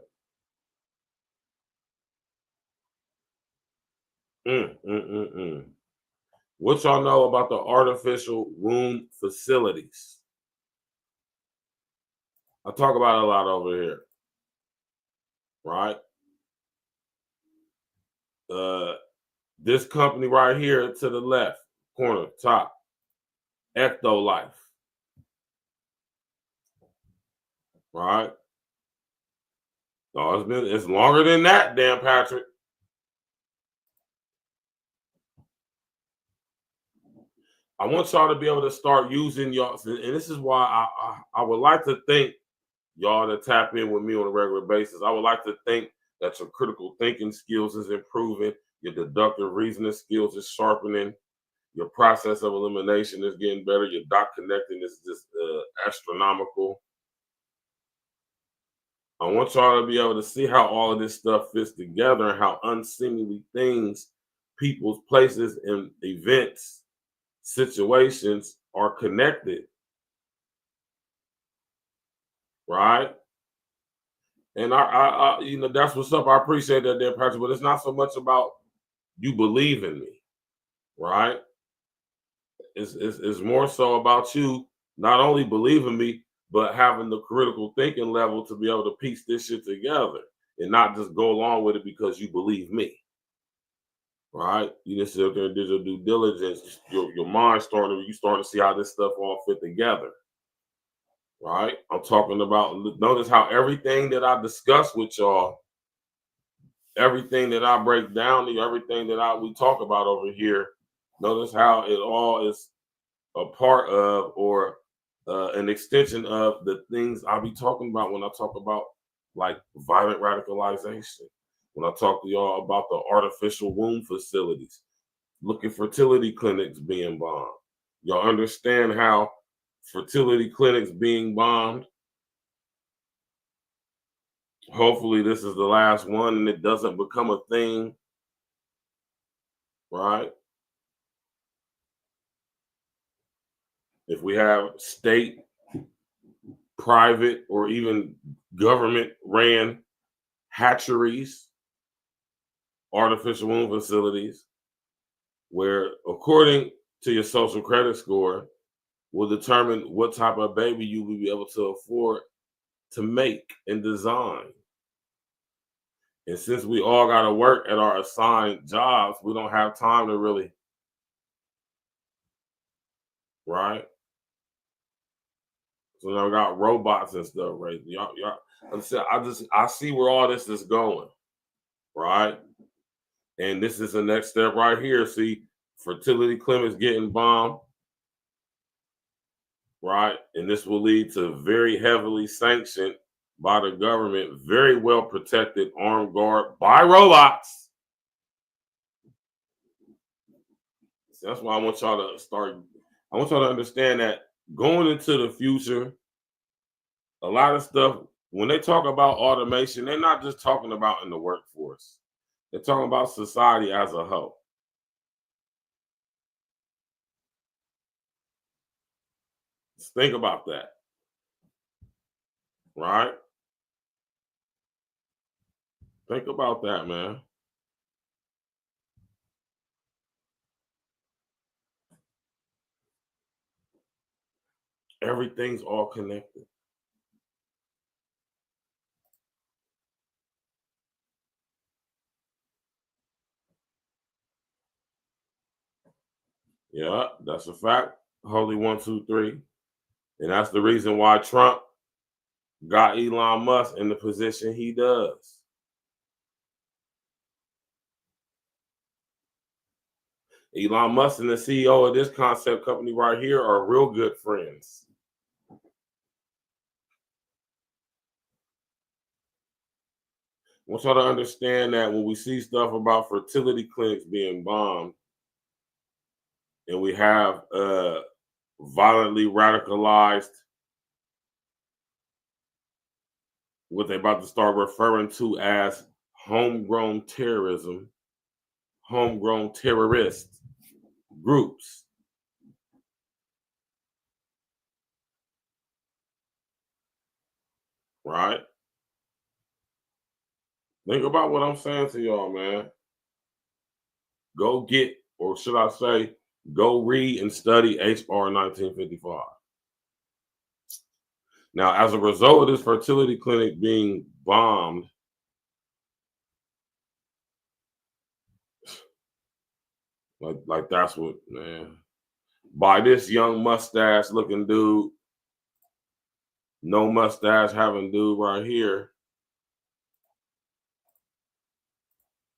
[SPEAKER 5] What y'all know about the artificial womb facilities? I talk about it a lot over here. Right? This company right here to the left corner, top, Ectolife. Right? No, it's longer than that, Dan Patrick. I want y'all to be able to start using y'all, and this is why I would like to think y'all to tap in with me on a regular basis. I would like to think that your critical thinking skills is improving, your deductive reasoning skills is sharpening, your process of elimination is getting better, your dot connecting is just astronomical. I want y'all to be able to see how all of this stuff fits together and how unseemly things people's places and events, situations are connected, right? And I you know, that's what's up. I appreciate that there, Patrick, but it's not so much about you believe in me, right? It's more so about you not only believing me, but having the critical thinking level to be able to piece this shit together and not just go along with it because you believe me, right? You just sit there and do your due diligence. Your mind you starting to see how this stuff all fit together, right? I'm talking about, notice how everything that I discuss with y'all, everything that I break down to you, everything that we talk about over here, notice how it all is a part of or an extension of the things I'll be talking about when I talk about like violent radicalization. When I talk to y'all about the artificial womb facilities, look at fertility clinics being bombed. Y'all understand how fertility clinics being bombed? Hopefully this is the last one and it doesn't become a thing, right? If we have state, private, or even government ran hatcheries, artificial womb facilities, where according to your social credit score will determine what type of baby you will be able to afford to make and design. And since we all got to work at our assigned jobs, we don't have time to really, right? So now we got robots and stuff, right? Y'all, I see where all this is going, right? And this is the next step right here. See, fertility clinics getting bombed, right? And this will lead to very heavily sanctioned by the government, very well protected armed guard by robots. So that's why I want y'all to understand that going into the future, a lot of stuff, when they talk about automation, they're not just talking about in the workforce. They're talking about society as a whole. Just think about that, right? Think about that, man. Everything's all connected. Yeah, that's a fact. Holy 1, 2, 3. And that's the reason why Trump got Elon Musk in the position he does. Elon Musk and the CEO of this concept company right here are real good friends. I want y'all to understand that when we see stuff about fertility clinics being bombed and we have violently radicalized, what they're about to start referring to as homegrown terrorism, homegrown terrorist groups. Right? Think about what I'm saying to y'all, man. Go get, or should I say, go read and study HR 1955. Now, as a result of this fertility clinic being bombed, like that's what, man, by this young mustache looking dude, no mustache having dude right here,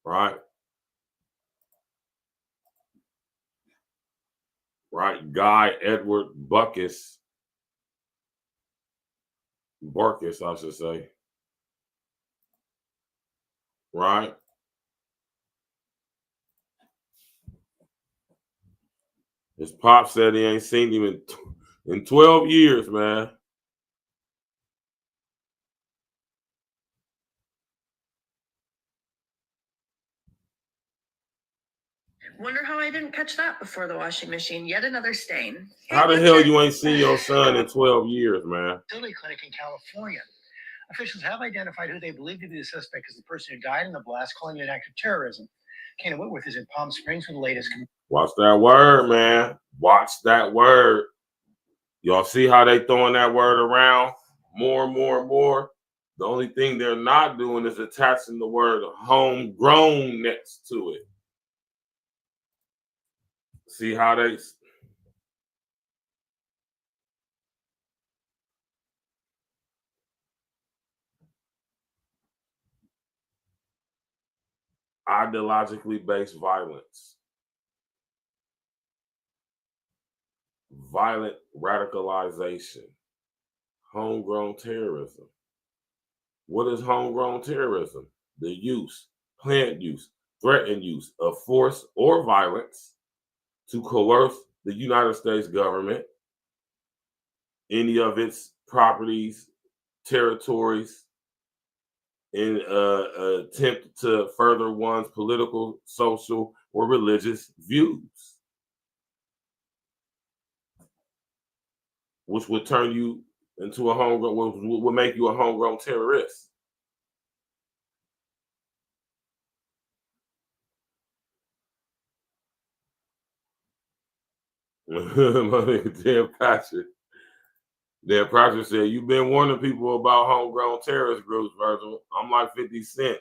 [SPEAKER 5] right? Right, Guy Edward Barkis, I should say, right? His pop said he ain't seen him in 12 years, man.
[SPEAKER 15] Wonder how I didn't catch that before the washing machine. Yet another stain.
[SPEAKER 5] How the hell you ain't seen your son in 12 years, man?
[SPEAKER 16] Fertility clinic in California. Officials have identified who they believe to be the suspect as the person who died in the blast, calling it an act of terrorism. Kana Whitworth is in Palm Springs with the latest.
[SPEAKER 5] Watch that word, man. Watch that word. Y'all see how they throwing that word around more and more and more? The only thing they're not doing is attaching the word homegrown next to it. See how they... Ideologically based violence. Violent radicalization. Homegrown terrorism. What is homegrown terrorism? The use, planned use, threatened use of force or violence to coerce the United States government, any of its properties, territories, in an attempt to further one's political, social, or religious views, which would turn you into a homegrown, would make you a homegrown terrorist. My nigga Dan Patrick. Dan Patrick said, "You've been warning people about homegrown terrorist groups, Virgil." I'm like 50 Cent.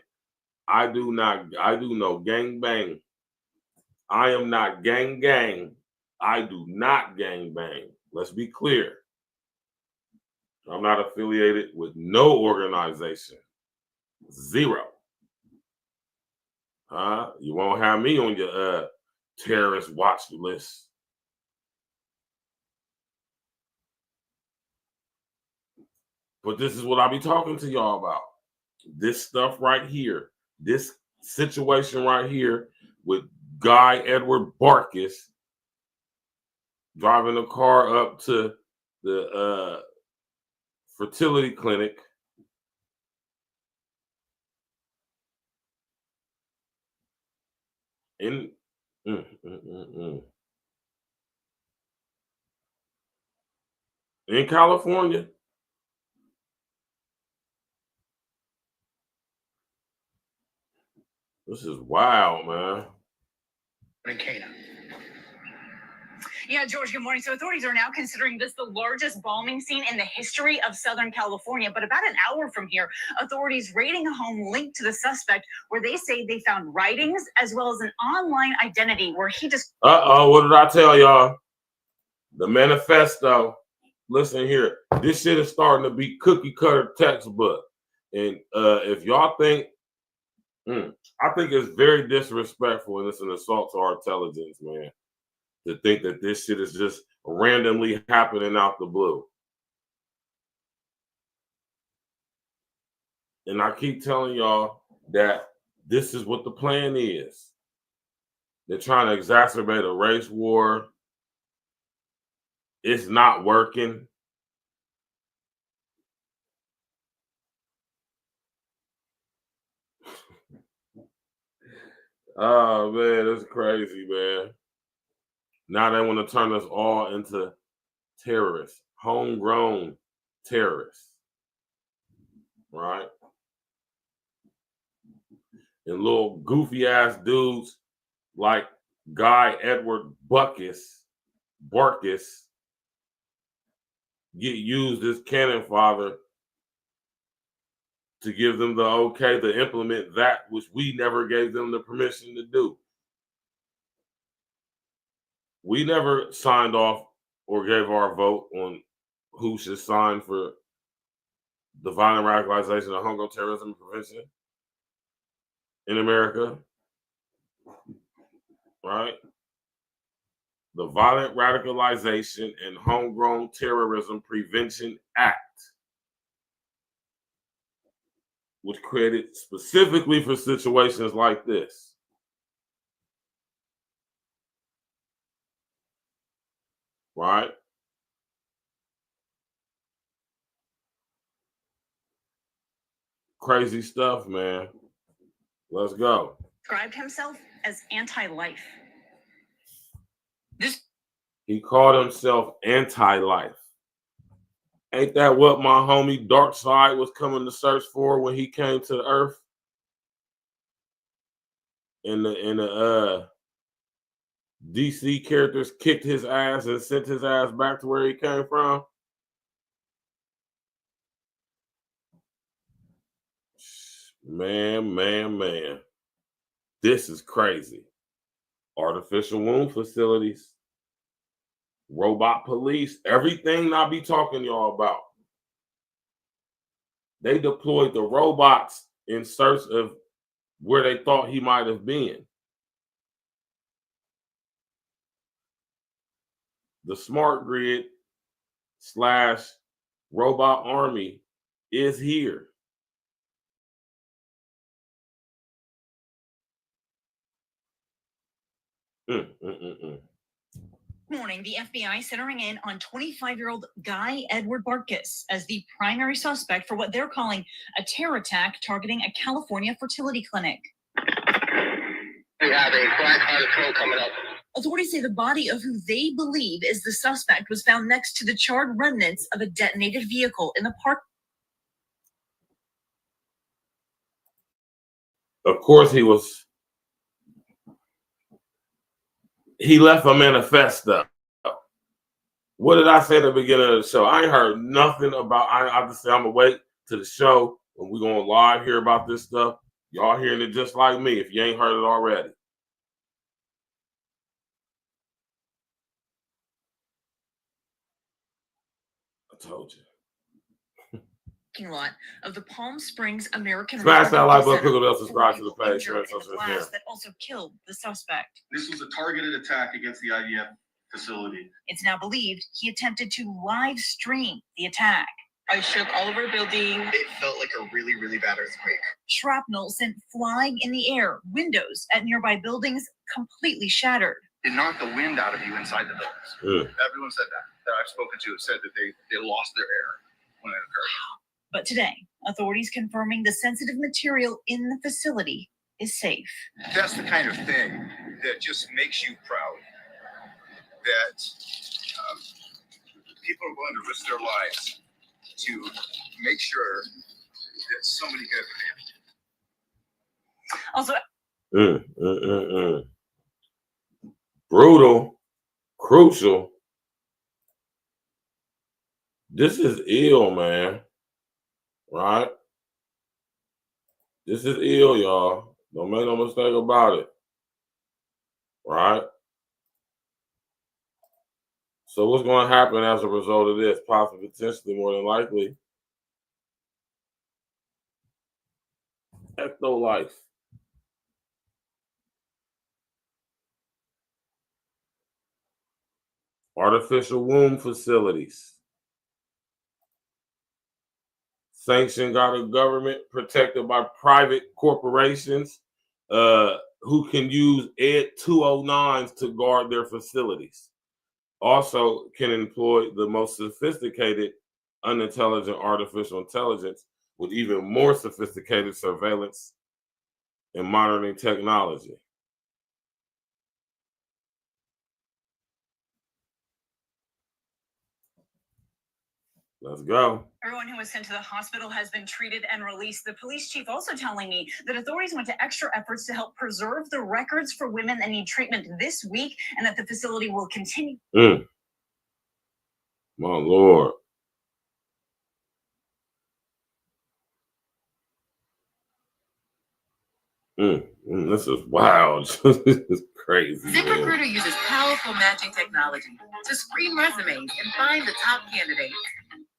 [SPEAKER 5] I do no gang bang. I am not gang gang. I do not gang bang. Let's be clear. I'm not affiliated with no organization. Zero. You won't have me on your terrorist watch list. But this is what I be talking to y'all about. This stuff right here, this situation right here with Guy Edward Barkus driving a car up to the fertility clinic in in California. This is wild, man.
[SPEAKER 16] In Kana.
[SPEAKER 15] Yeah, George, good morning. So authorities are now considering this the largest bombing scene in the history of Southern California. But about an hour from here, authorities raiding a home linked to the suspect where they say they found writings as well as an online identity where he just...
[SPEAKER 5] What did I tell y'all? The manifesto. Listen here. This shit is starting to be cookie cutter textbook. And if y'all think, I think it's very disrespectful and it's an assault to our intelligence, man, to think that this shit is just randomly happening out the blue. And I keep telling y'all that this is what the plan is. They're trying to exacerbate a race war. It's not working. Oh, man, that's crazy, man. Now they want to turn us all into terrorists, homegrown terrorists, right? And little goofy ass dudes like Guy Edward Barkus get used as cannon fodder to give them the okay to implement that which we never gave them the permission to do. We never signed off or gave our vote on who should sign for the violent radicalization of homegrown terrorism prevention in America, right? The Violent Radicalization and Homegrown Terrorism Prevention Act was created specifically for situations like this. Right? Crazy stuff, man. Let's go.
[SPEAKER 15] Described himself as anti-life.
[SPEAKER 5] He called himself anti-life. Ain't that what my homie Dark Side was coming to search for when he came to the Earth? And the DC characters kicked his ass and sent his ass back to where he came from. Man. This is crazy. Artificial womb facilities, robot police, everything I be talking to y'all about. They deployed the robots in search of where they thought he might have been. The smart grid / robot army is here.
[SPEAKER 15] Morning, the FBI centering in on 25-year-old Guy Edward Bartkus as the primary suspect for what they're calling a terror attack targeting a California fertility clinic.
[SPEAKER 11] We have a black article coming up.
[SPEAKER 15] Authorities say the body of who they believe is the suspect was found next to the charred remnants of a detonated vehicle in the park.
[SPEAKER 5] Of course, he left a manifesto. What did I say at the beginning of the show? I ain't heard nothing about. I just say I'm gonna wait to the show when we're gonna live hear about this stuff. Y'all hearing it just like me if you ain't heard it already. I told you.
[SPEAKER 15] Lot of the Palm Springs American
[SPEAKER 5] Smash that like button, click on the subscribe to the page, share it, social media.
[SPEAKER 15] That also killed the suspect.
[SPEAKER 12] This was a targeted attack against the IDF facility.
[SPEAKER 15] It's now believed he attempted to live stream the attack. I shook all over the building.
[SPEAKER 10] It felt like a really, really bad earthquake.
[SPEAKER 15] Shrapnel sent flying in the air. Windows at nearby buildings completely shattered.
[SPEAKER 10] It knocked the wind out of you inside the buildings. Everyone said that I've spoken to said that they lost their air when it occurred.
[SPEAKER 15] But today, authorities confirming the sensitive material in the facility is safe.
[SPEAKER 17] That's the kind of thing that just makes you proud. That people are going to risk their lives to make sure that somebody can
[SPEAKER 15] Also,
[SPEAKER 5] brutal, crucial. This is ill, man. Right? This is ill, y'all. Don't make no mistake about it. Right? So what's going to happen as a result of this? Possibly, potentially, more than likely, ecto-life. Artificial womb facilities. Sanctioned by the government, protected by private corporations who can use Ed 209s to guard their facilities. Also can employ the most sophisticated unintelligent artificial intelligence with even more sophisticated surveillance and monitoring technology. Let's go.
[SPEAKER 15] Everyone who was sent to the hospital has been treated and released. The police chief also telling me that authorities went to extra efforts to help preserve the records for women that need treatment this week and that the facility will continue.
[SPEAKER 5] My Lord. This is wild. This is crazy.
[SPEAKER 18] ZipRecruiter uses powerful matching technology to screen resumes and find the top candidates.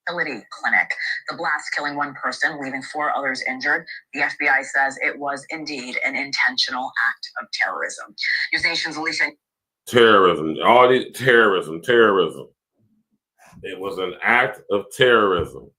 [SPEAKER 19] Fertility clinic. The blast killing one person, leaving 4 others injured. The FBI says it was indeed an intentional act of terrorism. News Nation's Alicia.
[SPEAKER 5] Terrorism. All these terrorism. It was an act of terrorism.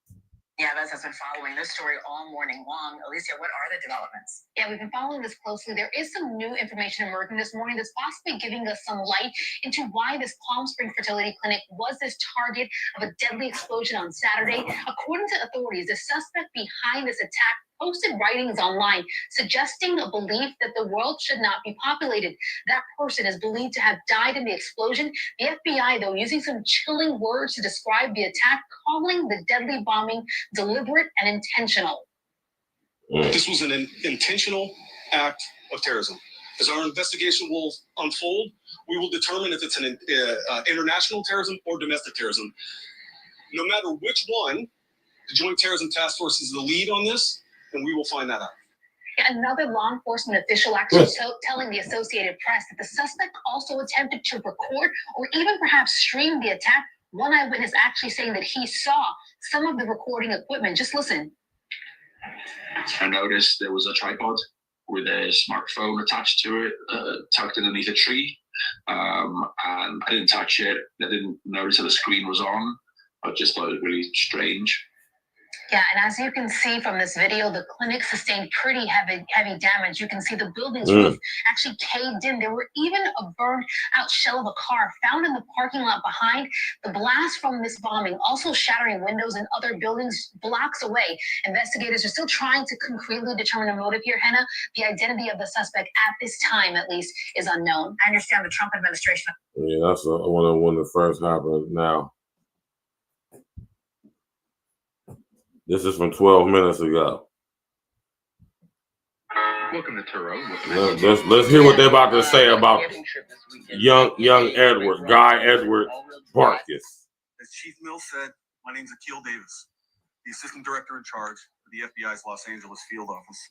[SPEAKER 19] Yeah, that's has been following this story all morning long. Alicia, what are the developments?
[SPEAKER 20] Yeah, we've been following this closely. There is some new information emerging this morning that's possibly giving us some light into why this Palm Springs fertility clinic was this target of a deadly explosion on Saturday. According to authorities, the suspect behind this attack posted writings online suggesting a belief that the world should not be populated. That person is believed to have died in the explosion. The FBI, though, using some chilling words to describe the attack, calling the deadly bombing deliberate and intentional.
[SPEAKER 7] This was an intentional act of terrorism. As our investigation will unfold, we will determine if it's an international terrorism or domestic terrorism. No matter which one, the Joint Terrorism Task Force is the lead on this, and we will find that out.
[SPEAKER 20] Another law enforcement official actually telling the Associated Press that the suspect also attempted to record or even perhaps stream the attack. One eyewitness actually saying that he saw some of the recording equipment. Just listen.
[SPEAKER 21] I noticed there was a tripod with a smartphone attached to it, tucked underneath a tree. And I didn't touch it. I didn't notice that the screen was on. I just thought it was really strange.
[SPEAKER 20] Yeah, and as you can see from this video, the clinic sustained pretty heavy damage. You can see the building's roof actually caved in. There were even a burned out shell of a car found in the parking lot behind. The blast from this bombing also shattering windows in other buildings blocks away. Investigators are still trying to concretely determine a motive here, Henna. The identity of the suspect at this time, at least, is unknown. I understand the Trump administration.
[SPEAKER 5] Yeah, that's when it first happened. Now, this is from 12 minutes ago.
[SPEAKER 22] Welcome to Turo.
[SPEAKER 5] Let's hear what they're about to say about young Edwards, Guy Edward Barkus.
[SPEAKER 7] As Chief Mills said, my name is Akil Davis, the Assistant Director in charge of the FBI's Los Angeles Field Office.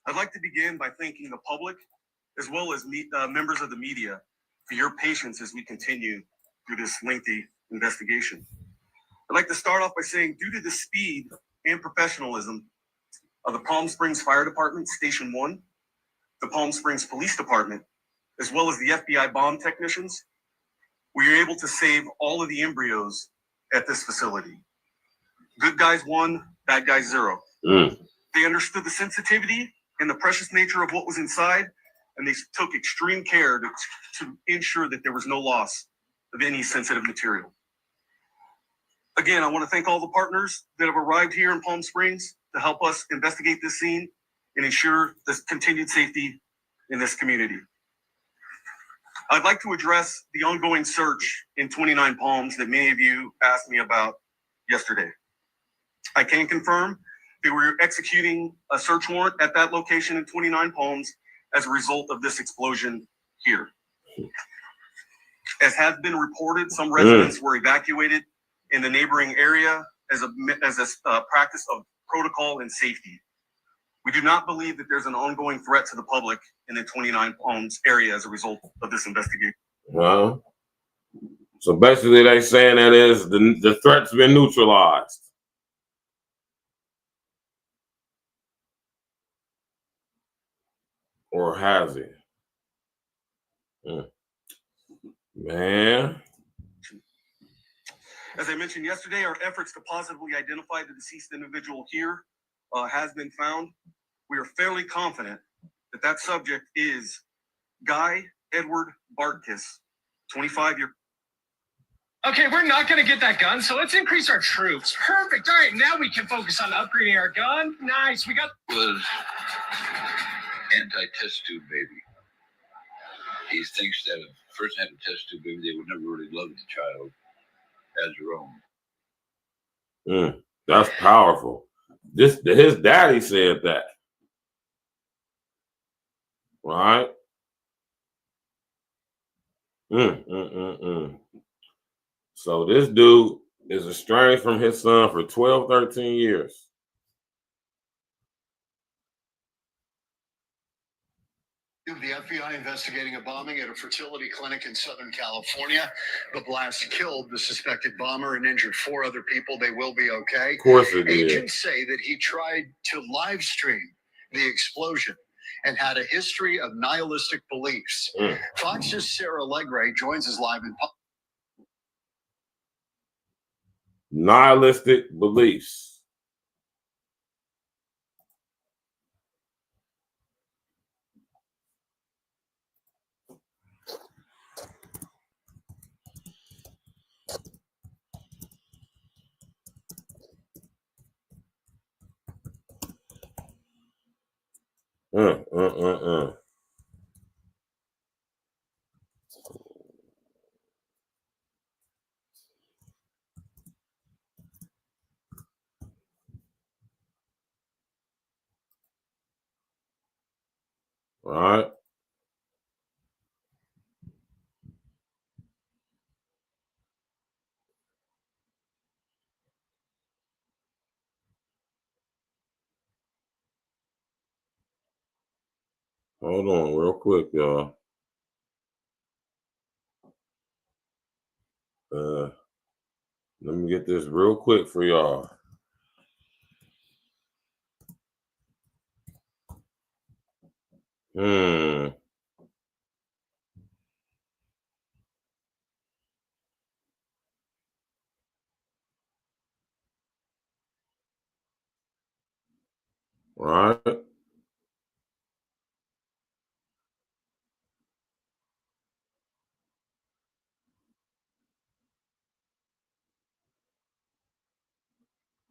[SPEAKER 7] I'd like to begin by thanking the public, as well as members of the media, for your patience as we continue through this lengthy investigation. I'd like to start off by saying, due to the speed and professionalism of the Palm Springs Fire Department, Station 1, the Palm Springs Police Department, as well as the FBI bomb technicians, we were able to save all of the embryos at this facility. Good guys won, bad guys zero. They understood the sensitivity and the precious nature of what was inside, and they took extreme care to ensure that there was no loss of any sensitive material. Again, I want to thank all the partners that have arrived here in Palm Springs to help us investigate this scene and ensure the continued safety in this community. I'd like to address the ongoing search in 29 Palms that many of you asked me about yesterday. I can confirm that we're executing a search warrant at that location in 29 Palms as a result of this explosion here. As has been reported, some residents were evacuated in the neighboring area as a practice of protocol and safety. We do not believe that there's an ongoing threat to the public in the 29 Palms area as a result of this investigation.
[SPEAKER 5] Well, so basically they saying that is the threat's been neutralized. Or has it? Man.
[SPEAKER 7] As I mentioned yesterday, our efforts to positively identify the deceased individual here has been found. We are fairly confident that that subject is Guy Edward Barkus, 25-year.
[SPEAKER 23] Okay, we're not going to get that gun, so let's increase our troops. Perfect. All right, now we can focus on upgrading our gun. Nice. We got...
[SPEAKER 14] Was anti-test tube baby. He thinks that if a person had a test tube baby, they would never really love the child as their own.
[SPEAKER 5] That's powerful. His daddy said that. Right? So this dude is estranged from his son for 12, 13 years.
[SPEAKER 24] The FBI investigating a bombing at a fertility clinic in Southern California. The blast killed the suspected bomber and injured 4 other people. They will be okay.
[SPEAKER 5] Of course it did.
[SPEAKER 24] Agents say that he tried to live stream the explosion and had a history of nihilistic beliefs. Fox's Sarah Legray joins us live in
[SPEAKER 5] Nihilistic beliefs. All right. Hold on real quick, y'all. Let me get this real quick for y'all. All right.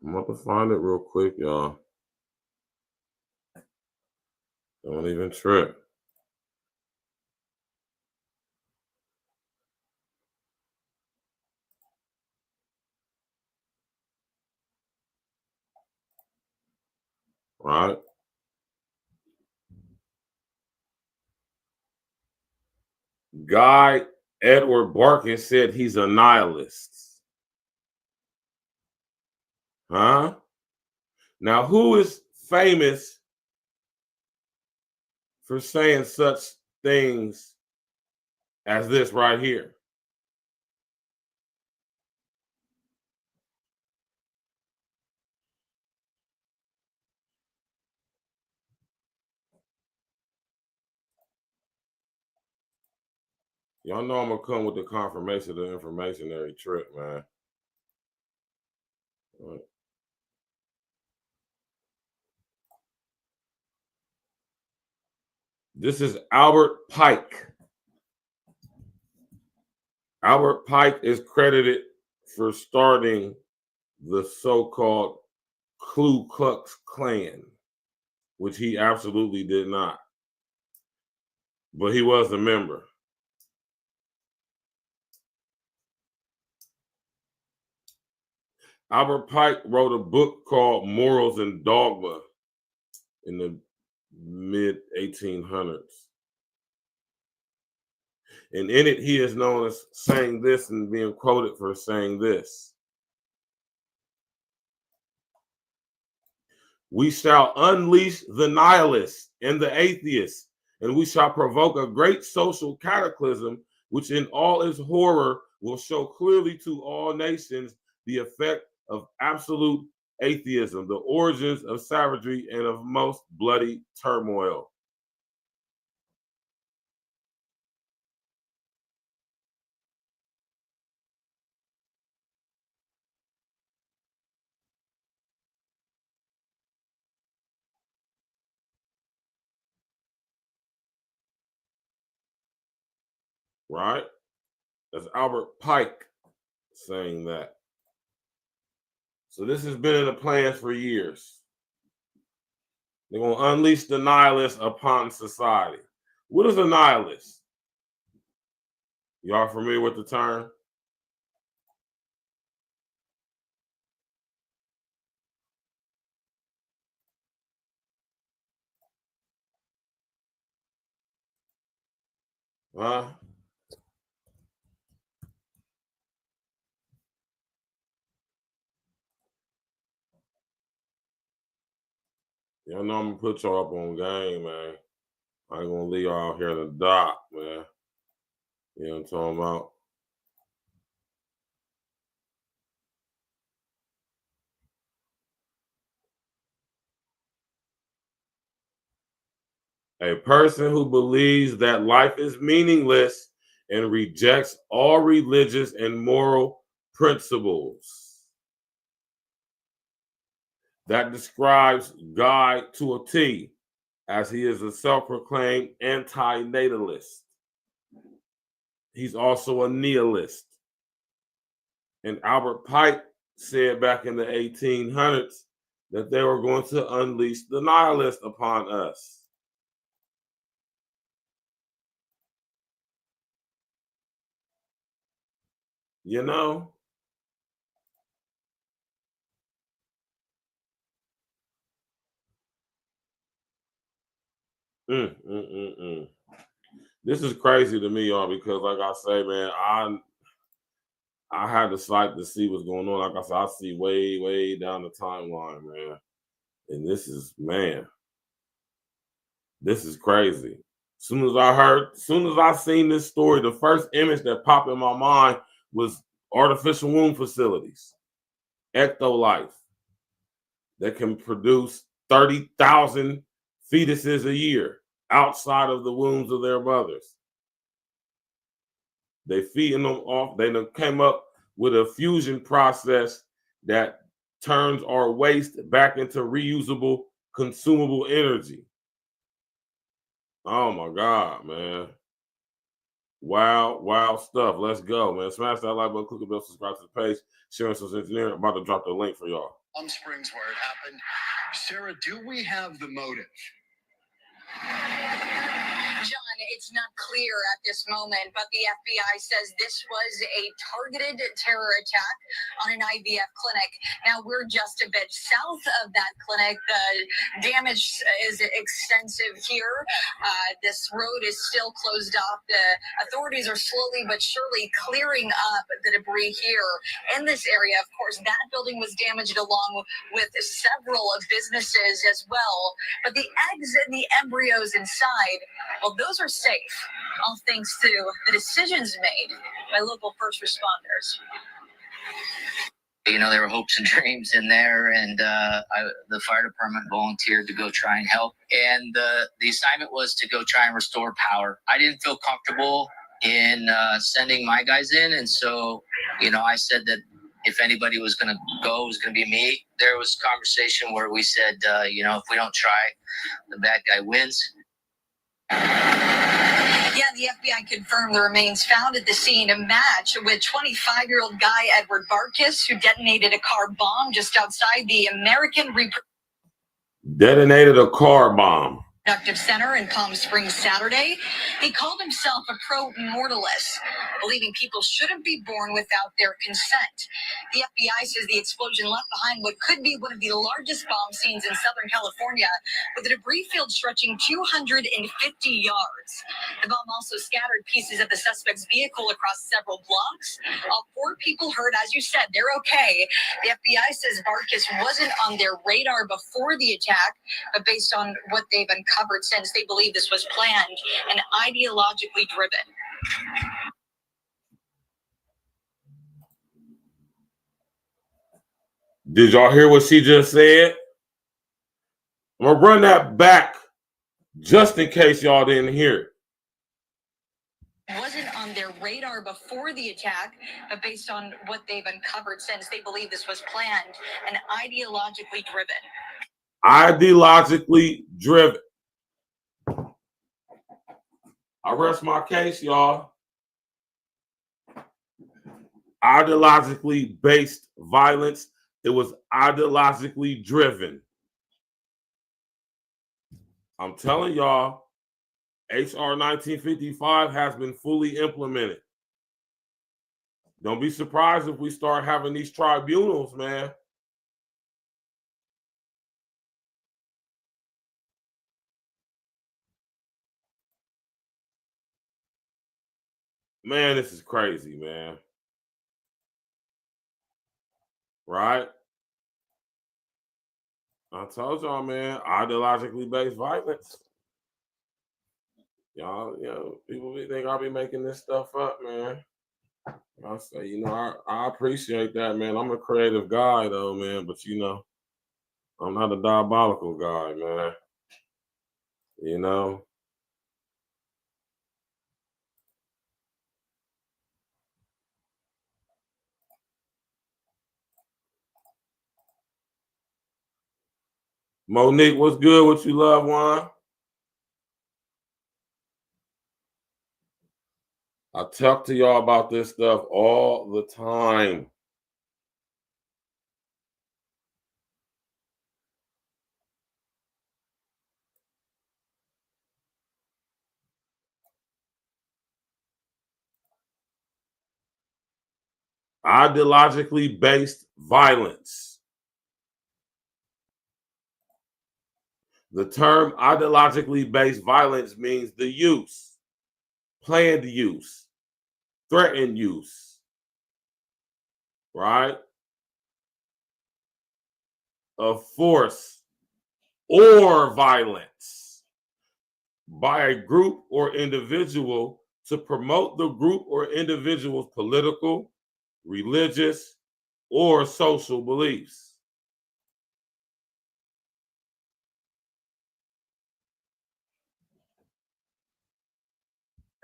[SPEAKER 5] I'm about to find it real quick, y'all. Don't even trip. All right. Guy Edward Barkin said he's a nihilist. Huh? Now, who is famous for saying such things as this right here? Y'all know I'm gonna come with the confirmation of the information every trip, man. All right. This is Albert Pike. Albert Pike is credited for starting the so-called Ku Klux Klan, which he absolutely did not. But he was a member. Albert Pike wrote a book called Morals and Dogma in the mid-1800s. And in it, he is known as saying this and being quoted for saying this. We shall unleash the nihilists and the atheists, and we shall provoke a great social cataclysm, which in all its horror will show clearly to all nations the effect of absolute atheism, the origins of savagery and of most bloody turmoil. Right? That's Albert Pike saying that. So this has been in the plans for years. They're going to unleash the nihilists upon society. What is a nihilist? Y'all familiar with the term? Huh? Y'all know I'm going to put y'all up on game, man. I ain't going to leave y'all out here in the dark, man. You know what I'm talking about? A person who believes that life is meaningless and rejects all religious and moral principles. That describes Guy to a T, as he is a self-proclaimed anti-natalist. He's also a nihilist. And Albert Pike said back in the 1800s that they were going to unleash the nihilists upon us. You know? This is crazy to me, y'all, because like I say, man, I had the sight to see what's going on. Like I said, I see way down the timeline, man. And this is, man, this is crazy. Soon as I seen this story, the first image that popped in my mind was artificial womb facilities, ecto-life, that can produce 30,000 fetuses a year outside of the wombs of their mothers. They feeding them off. They came up with a fusion process that turns our waste back into reusable, consumable energy. Oh my God, man. Wow stuff. Let's go, man. Smash that like button, click the bell, subscribe to the page, share some engineering. I'm about to drop the link for y'all.
[SPEAKER 24] Palm Springs where it happened. Sarah, do we have the motive?
[SPEAKER 19] John, it's not clear at this moment, but the FBI says this was a targeted terror attack on an IVF clinic. Now, we're just a bit south of that clinic. The damage is extensive here. This road is still closed off. The authorities are slowly but surely clearing up the debris here in this area. Of course, that building was damaged along with several businesses as well. But the eggs and the embryos inside, well, those are safe, all thanks to the decisions made by local first responders.
[SPEAKER 3] You know, there were hopes and dreams in there, and the fire department volunteered to go try and help. And the assignment was to go try and restore power. I didn't feel comfortable in sending my guys in, and so, you know, I said that if anybody was going to go, it was going to be me. There was conversation where we said, you know, if we don't try, the bad guy wins.
[SPEAKER 19] Yeah, the FBI confirmed the remains found at the scene a match with 25-year-old guy Edward Barkis, who detonated a car bomb just outside the American
[SPEAKER 5] Detonated a car bomb.
[SPEAKER 19] Reproductive Center in Palm Springs Saturday. He called himself a pro-mortalist, believing people shouldn't be born without their consent. The FBI says the explosion left behind what could be one of the largest bomb scenes in Southern California, with a debris field stretching 250 yards. The bomb also scattered pieces of the suspect's vehicle across several blocks. All 4 people hurt, as you said, they're okay. The FBI says Barkis wasn't on their radar before the attack, but based on what they've uncovered since, they believe this was planned and ideologically driven.
[SPEAKER 5] Did y'all hear what she just said? I'm gonna run that back just in case y'all didn't hear it.
[SPEAKER 19] Wasn't on their radar before the attack, but based on what they've uncovered since, they believe this was planned and ideologically driven.
[SPEAKER 5] Ideologically driven. I rest my case, y'all. Ideologically based violence. It was ideologically driven. I'm telling y'all, HR 1955 has been fully implemented. Don't be surprised if we start having these tribunals, man. Man, this is crazy, man. Right? I told y'all, man, ideologically based violence. Y'all, you know, people think I'll be making this stuff up, man. I say, you know, I appreciate that, man. I'm a creative guy, though, man, but you know, I'm not a diabolical guy, man. You know? Monique, what's good? What you love, Juan? I talk to y'all about this stuff all the time. Ideologically based violence. The term ideologically based violence means the use, planned use, threatened use, right, of force or violence by a group or individual to promote the group or individual's political, religious, or social beliefs.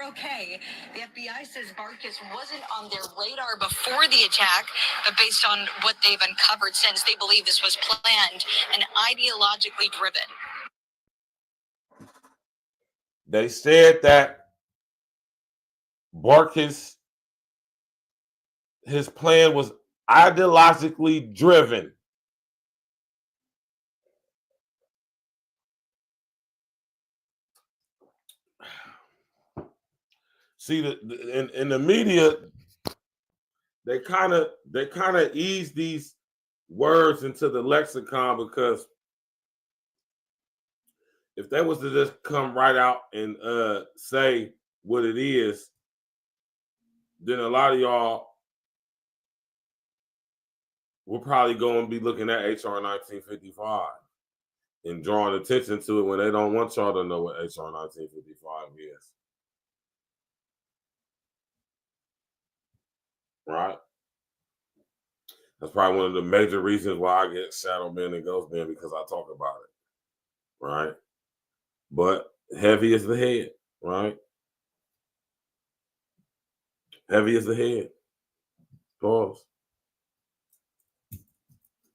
[SPEAKER 19] Okay, the FBI says Barkas wasn't on their radar before the attack, but based on what they've uncovered since, they believe this was planned and ideologically driven.
[SPEAKER 5] They said that Barkas, his plan was ideologically driven. See, in the media, they kind of ease these words into the lexicon, because if they was to just come right out and say what it is, then a lot of y'all will probably go and be looking at HR 1955 and drawing attention to it when they don't want y'all to know what HR 1955 is. Right? That's probably one of the major reasons why I get shadow banned and ghost banned, because I talk about it. Right? But heavy is the head, right? Heavy is the head. Pause.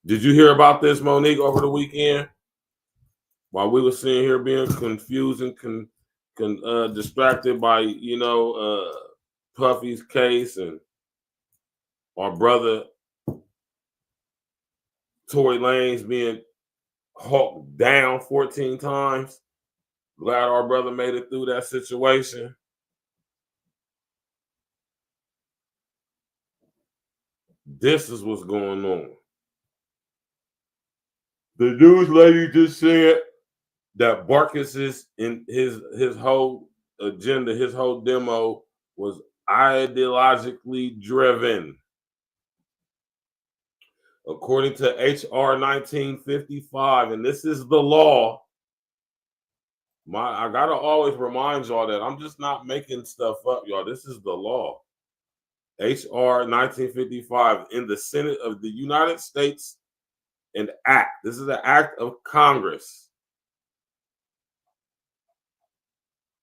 [SPEAKER 5] Did you hear about this, Monique, over the weekend? While we were sitting here being confused and distracted by, Puffy's case and our brother Tory Lanez being hawked down 14 times. Glad our brother made it through that situation. This is what's going on. The news lady just said that Barkas is in his whole agenda, his whole demo was ideologically driven. According to HR 1955, and this is the law. I gotta always remind y'all that I'm just not making stuff up, y'all. This is the law. HR 1955 in the Senate of the United States, an act. This is an act of Congress.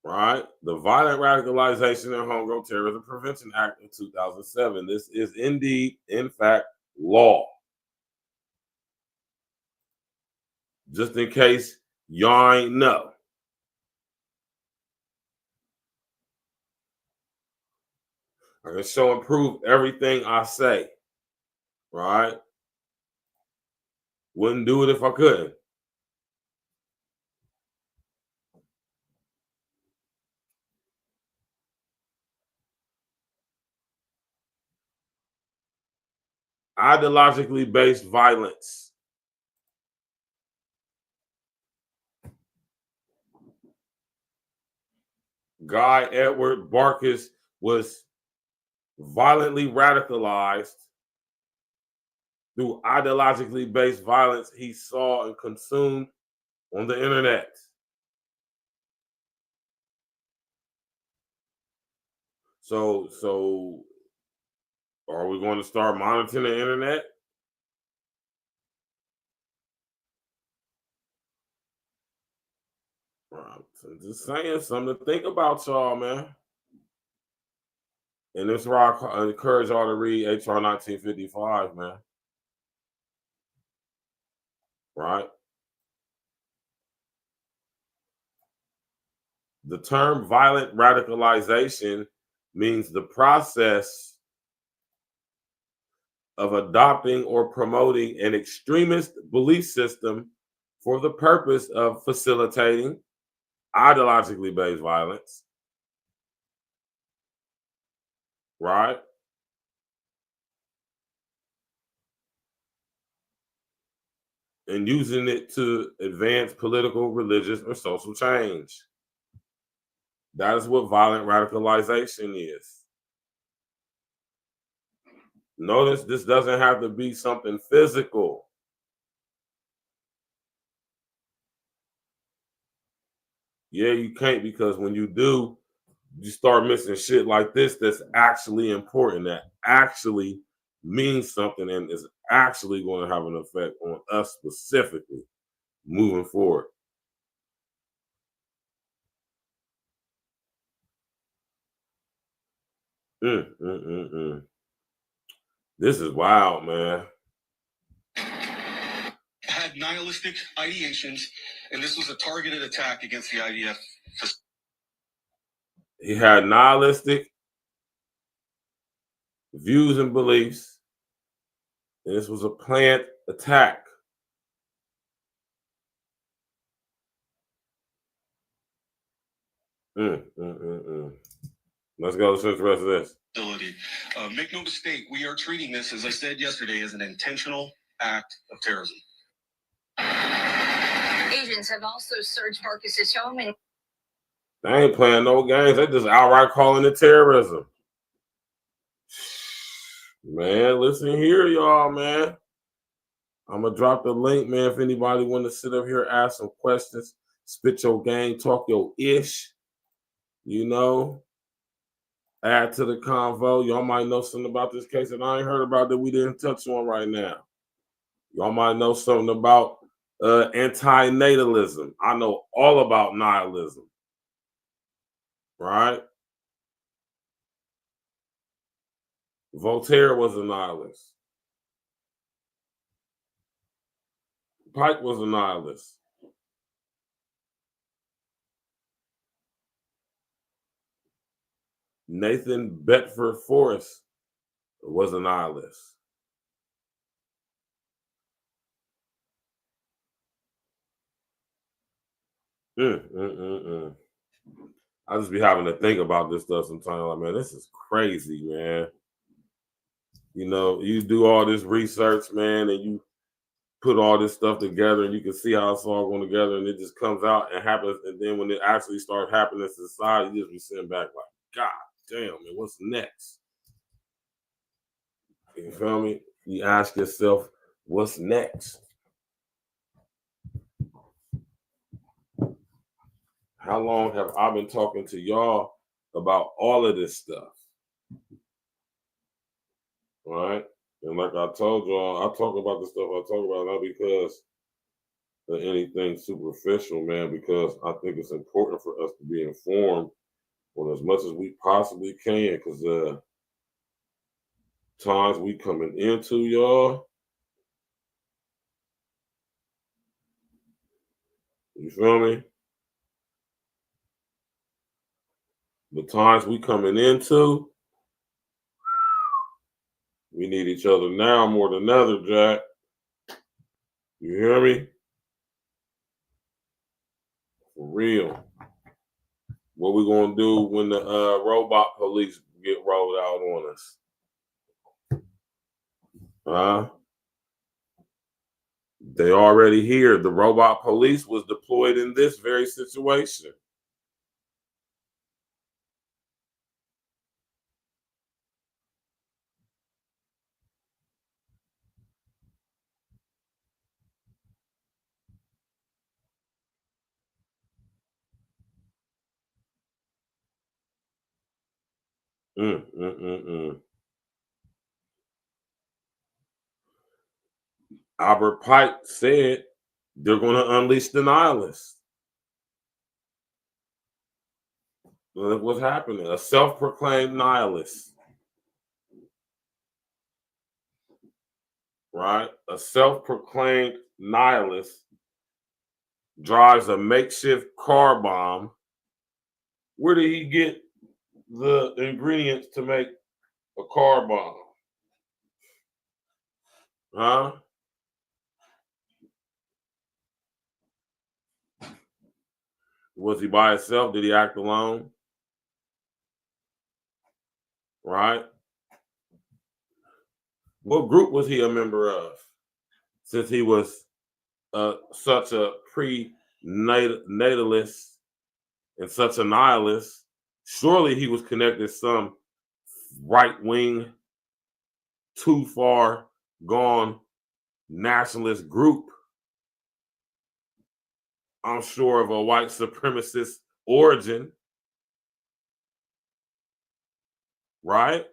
[SPEAKER 5] Right? The Violent Radicalization and Homegrown Terrorism Prevention Act of 2007. This is indeed, in fact, law. Just in case y'all ain't know. I can show and prove everything I say. Right? Wouldn't do it if I couldn't. Ideologically based violence. Guy Edward Barkas was violently radicalized through ideologically based violence he saw and consumed on the internet. So are we going to start monitoring the internet? I'm just saying, something to think about, y'all, man. And this is where I encourage y'all to read HR 1955, man. Right? The term violent radicalization means the process of adopting or promoting an extremist belief system for the purpose of facilitating ideologically based violence, right? and using it to advance political, religious, or social change. That is what violent radicalization is. Notice this doesn't have to be something physical. Yeah, you can't, because when you do, you start missing shit like this that's actually important, that actually means something and is actually going to have an effect on us specifically moving forward. This is wild, man.
[SPEAKER 12] Had nihilistic ideations, and this was a targeted attack against the IDF.
[SPEAKER 5] He had nihilistic views and beliefs, and this was a planned attack. Let's go to the rest of this.
[SPEAKER 12] Make no mistake, we are treating this, as I said yesterday, as an intentional act of terrorism.
[SPEAKER 19] Agents have also searched Marcus's home and
[SPEAKER 5] They ain't playing no games. They just outright calling it terrorism. Man, listen here, y'all, man. I'm going to drop the link, man, if anybody want to sit up here, ask some questions, spit your game, talk your ish, you know, add to the convo. Y'all might know something about this case that I ain't heard about that we didn't touch on right now. Y'all might know something about anti-natalism. I know all about nihilism. Right? Voltaire was a nihilist. Pike was a nihilist. Nathan Bedford Forrest was a nihilist. I just be having to think about this stuff sometimes. Like, man, this is crazy, man. You know, you do all this research, man, and you put all this stuff together, and you can see how it's all going together, and it just comes out and happens. And then when it actually starts happening in society, you just be sitting back like, God damn, man, what's next? You feel me? You ask yourself, what's next? How long have I been talking to y'all about all of this stuff? Right? And like I told y'all, I talk about the stuff I talk about not because of anything superficial, man, because I think it's important for us to be informed on as much as we possibly can, because times we coming into, y'all, you feel me? The times we coming into, we need each other now more than ever, Jack. You hear me? For real. What we gonna do when the robot police get rolled out on us? They already here. The robot police was deployed in this very situation. Albert Pike said they're going to unleash the nihilists. Look what's happening. A self-proclaimed nihilist. Right? A self-proclaimed nihilist drives a makeshift car bomb. Where did he get the ingredients to make a car bomb? Huh? Was he by himself? Did he act alone? Right? What group was he a member of? Since he was such a pre-natalist and such a nihilist, surely he was connected to some right-wing, too far gone nationalist group. I'm sure of a white supremacist origin, right?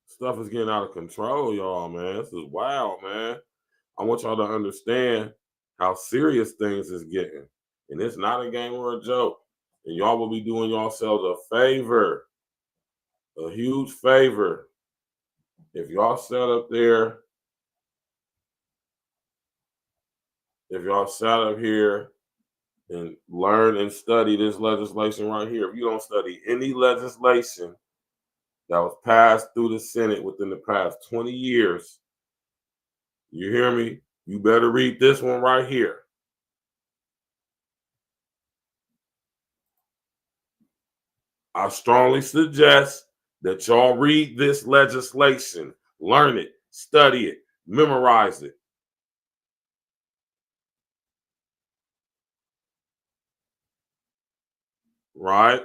[SPEAKER 5] Stuff is getting out of control, y'all, man. This is wild, man. I want y'all to understand how serious things is getting. And it's not a game or a joke. And y'all will be doing yourselves a favor, a huge favor. If y'all sat up there, if y'all sat up here and learn and study this legislation right here, if you don't study any legislation that was passed through the Senate within the past 20 years, you hear me? You better read this one right here. I strongly suggest that y'all read this legislation, learn it, study it, memorize it. Right?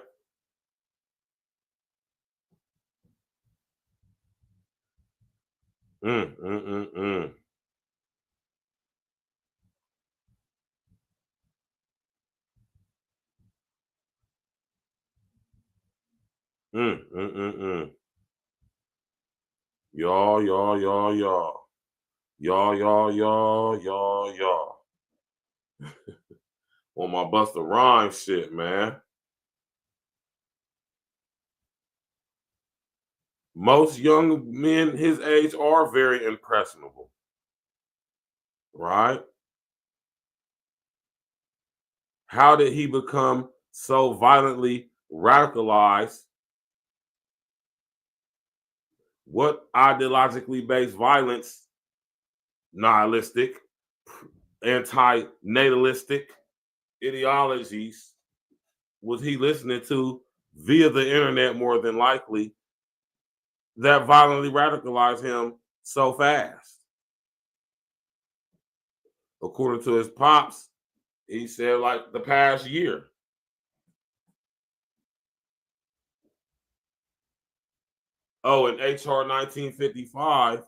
[SPEAKER 5] Mm. Y'all. On my Busta Rhymes shit, man. Most young men his age are very impressionable. Right? How did he become so violently radicalized? What ideologically based violence, nihilistic, anti-natalistic ideologies was he listening to via the internet more than likely that violently radicalized him so fast? According to his pops, he said like the past year. Oh, and HR 1955,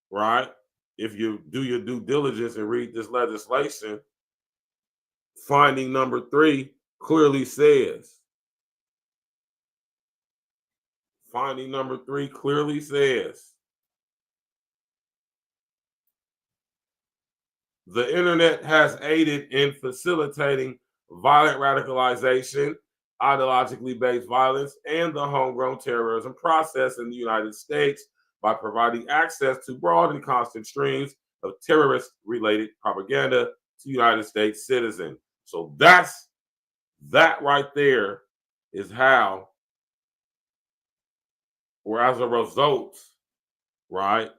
[SPEAKER 5] right? If you do your due diligence and read this legislation, finding number 3 clearly says, finding number 3 clearly says, the internet has aided in facilitating violent radicalization, ideologically based violence, and the homegrown terrorism process in the United States by providing access to broad and constant streams of terrorist-related propaganda to United States citizens. So that right there is how, or as a result, right,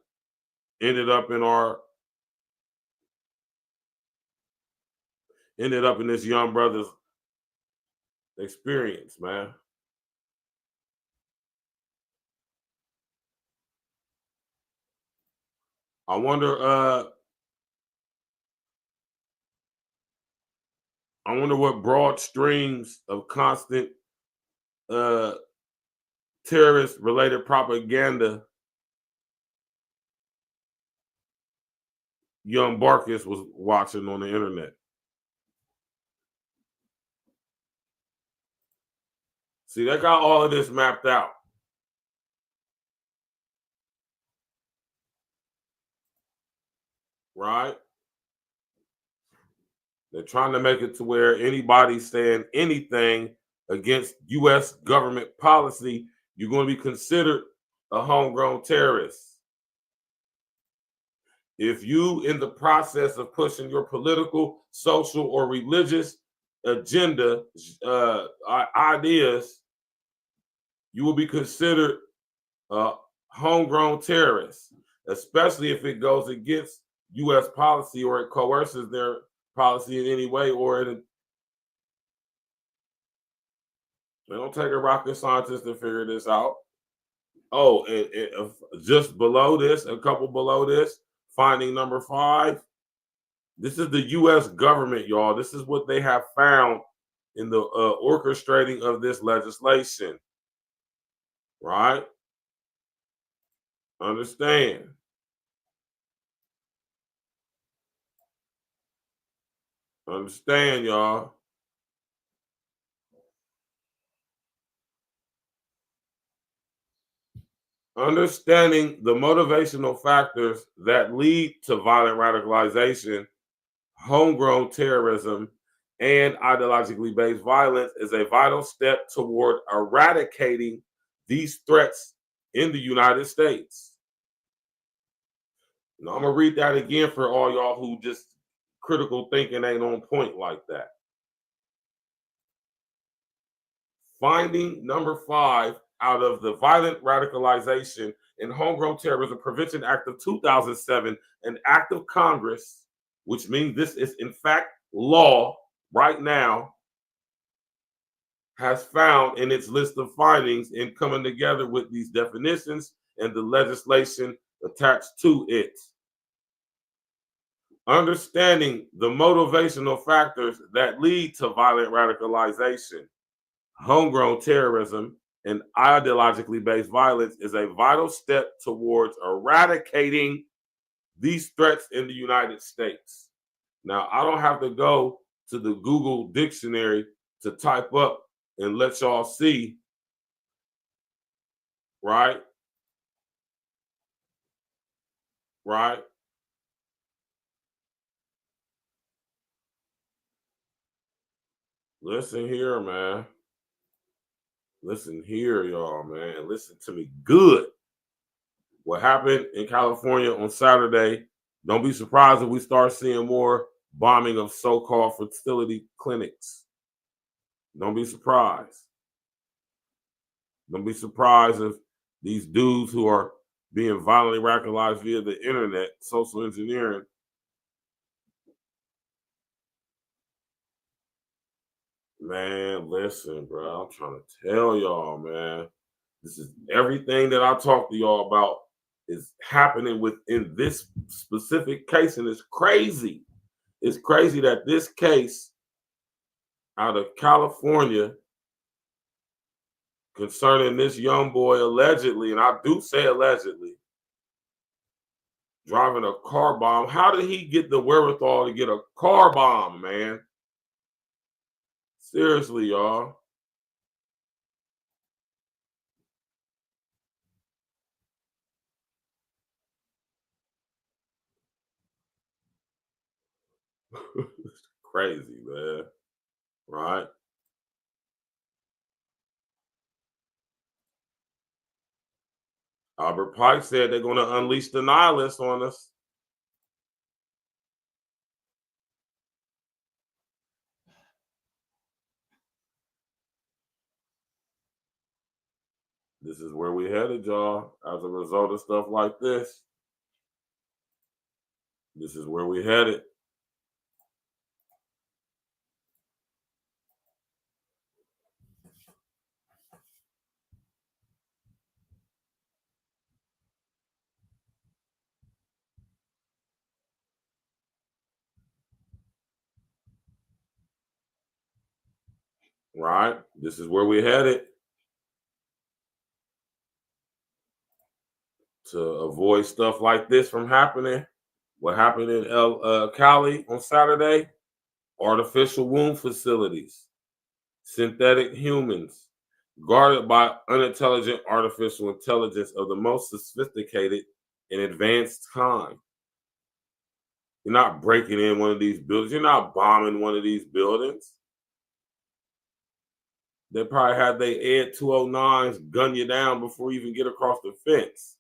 [SPEAKER 5] ended up in this young brother's experience, man. I wonder what broad streams of constant terrorist related propaganda young Barkus was watching on the internet. See, they got all of this mapped out. Right? They're trying to make it to where anybody saying anything against U.S. government policy, you're going to be considered a homegrown terrorist. If you, in the process of pushing your political, social, or religious agenda, ideas, you will be considered a homegrown terrorist, especially if it goes against U.S. policy or it coerces their policy in any way, or they don't take a rocket scientist to figure this out. Oh, just below this, a couple below this, Finding number 5. This is the U.S. government, y'all. This is what they have found in the orchestrating of this legislation. Right? Understand. Understand, y'all. Understanding the motivational factors that lead to violent radicalization, homegrown terrorism, and ideologically based violence is a vital step toward eradicating these threats in the United States. Now, I'm going to read that again for all y'all who just critical thinking ain't on point like that. Finding number 5 out of the Violent Radicalization and Homegrown Terrorism Prevention Act of 2007, an act of Congress, which means this is in fact law right now, has found in its list of findings in coming together with these definitions and the legislation attached to it. Understanding the motivational factors that lead to violent radicalization, homegrown terrorism, and ideologically based violence is a vital step towards eradicating these threats in the United States. Now, I don't have to go to the Google dictionary to type up and let y'all see, right? Right? Listen here, man. Listen here, y'all, man. Listen to me good. What happened in California on Saturday, don't be surprised if we start seeing more bombing of so-called fertility clinics. Don't be surprised. Don't be surprised if these dudes who are being violently radicalized via the internet, social engineering, man, listen, bro. I'm trying to tell y'all, man. This is everything that I talk to y'all about is happening within this specific case, and it's crazy. It's crazy that this case out of California concerning this young boy allegedly, and I do say allegedly, driving a car bomb. How did he get the wherewithal to get a car bomb, man? Seriously, y'all. It's crazy, man. Right? Albert Pike said they're going to unleash the nihilists on us. This is where we headed, y'all, as a result of stuff like this. This is where we headed. Right? This is where we headed. To avoid stuff like this from happening. What happened in Cali on Saturday? Artificial womb facilities, synthetic humans, guarded by unintelligent artificial intelligence of the most sophisticated and advanced kind. You're not breaking in one of these buildings. You're not bombing one of these buildings. They probably had their Ed 209s gun you down before you even get across the fence.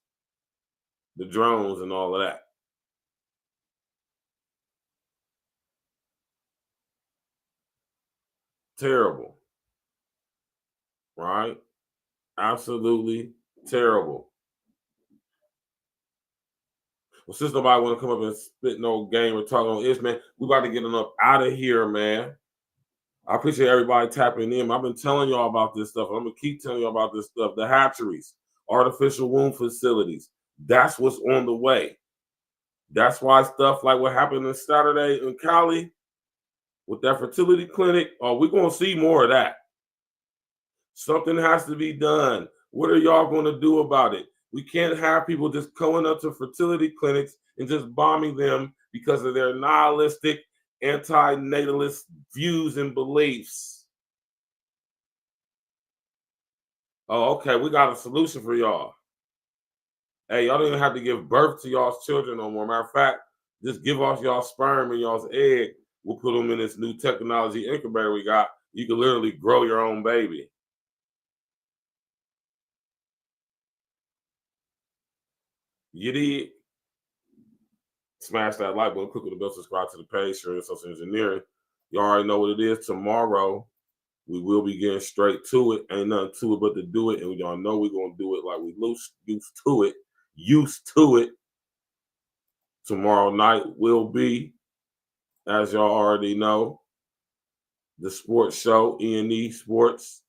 [SPEAKER 5] The drones and all of that. Terrible. Right? Absolutely terrible. Well, since nobody want to come up and spit no game or talk on this, man, we about to get them up out of here, man. I appreciate everybody tapping in. I've been telling y'all about this stuff. I'm going to keep telling y'all about this stuff. The hatcheries, artificial womb facilities. That's what's on the way. That's why stuff like what happened on Saturday in Cali with that fertility clinic, we're going to see more of that. Something has to be done. What are y'all going to do about it? We can't have people just going up to fertility clinics and just bombing them because of their nihilistic, anti-natalist views and beliefs. Oh, okay, we got a solution for y'all. Hey, y'all don't even have to give birth to y'all's children no more. Matter of fact, just give off y'all sperm and y'all's egg. We'll put them in this new technology incubator we got. You can literally grow your own baby. You did. Smash that like button, click on the bell, subscribe to the page, share your social engineering. You already know what it is. Tomorrow, we will be getting straight to it. Ain't nothing to it but to do it. And y'all know we're going to do it like we used to it. Tomorrow night will be, as y'all already know, the sports show, E&E Sports.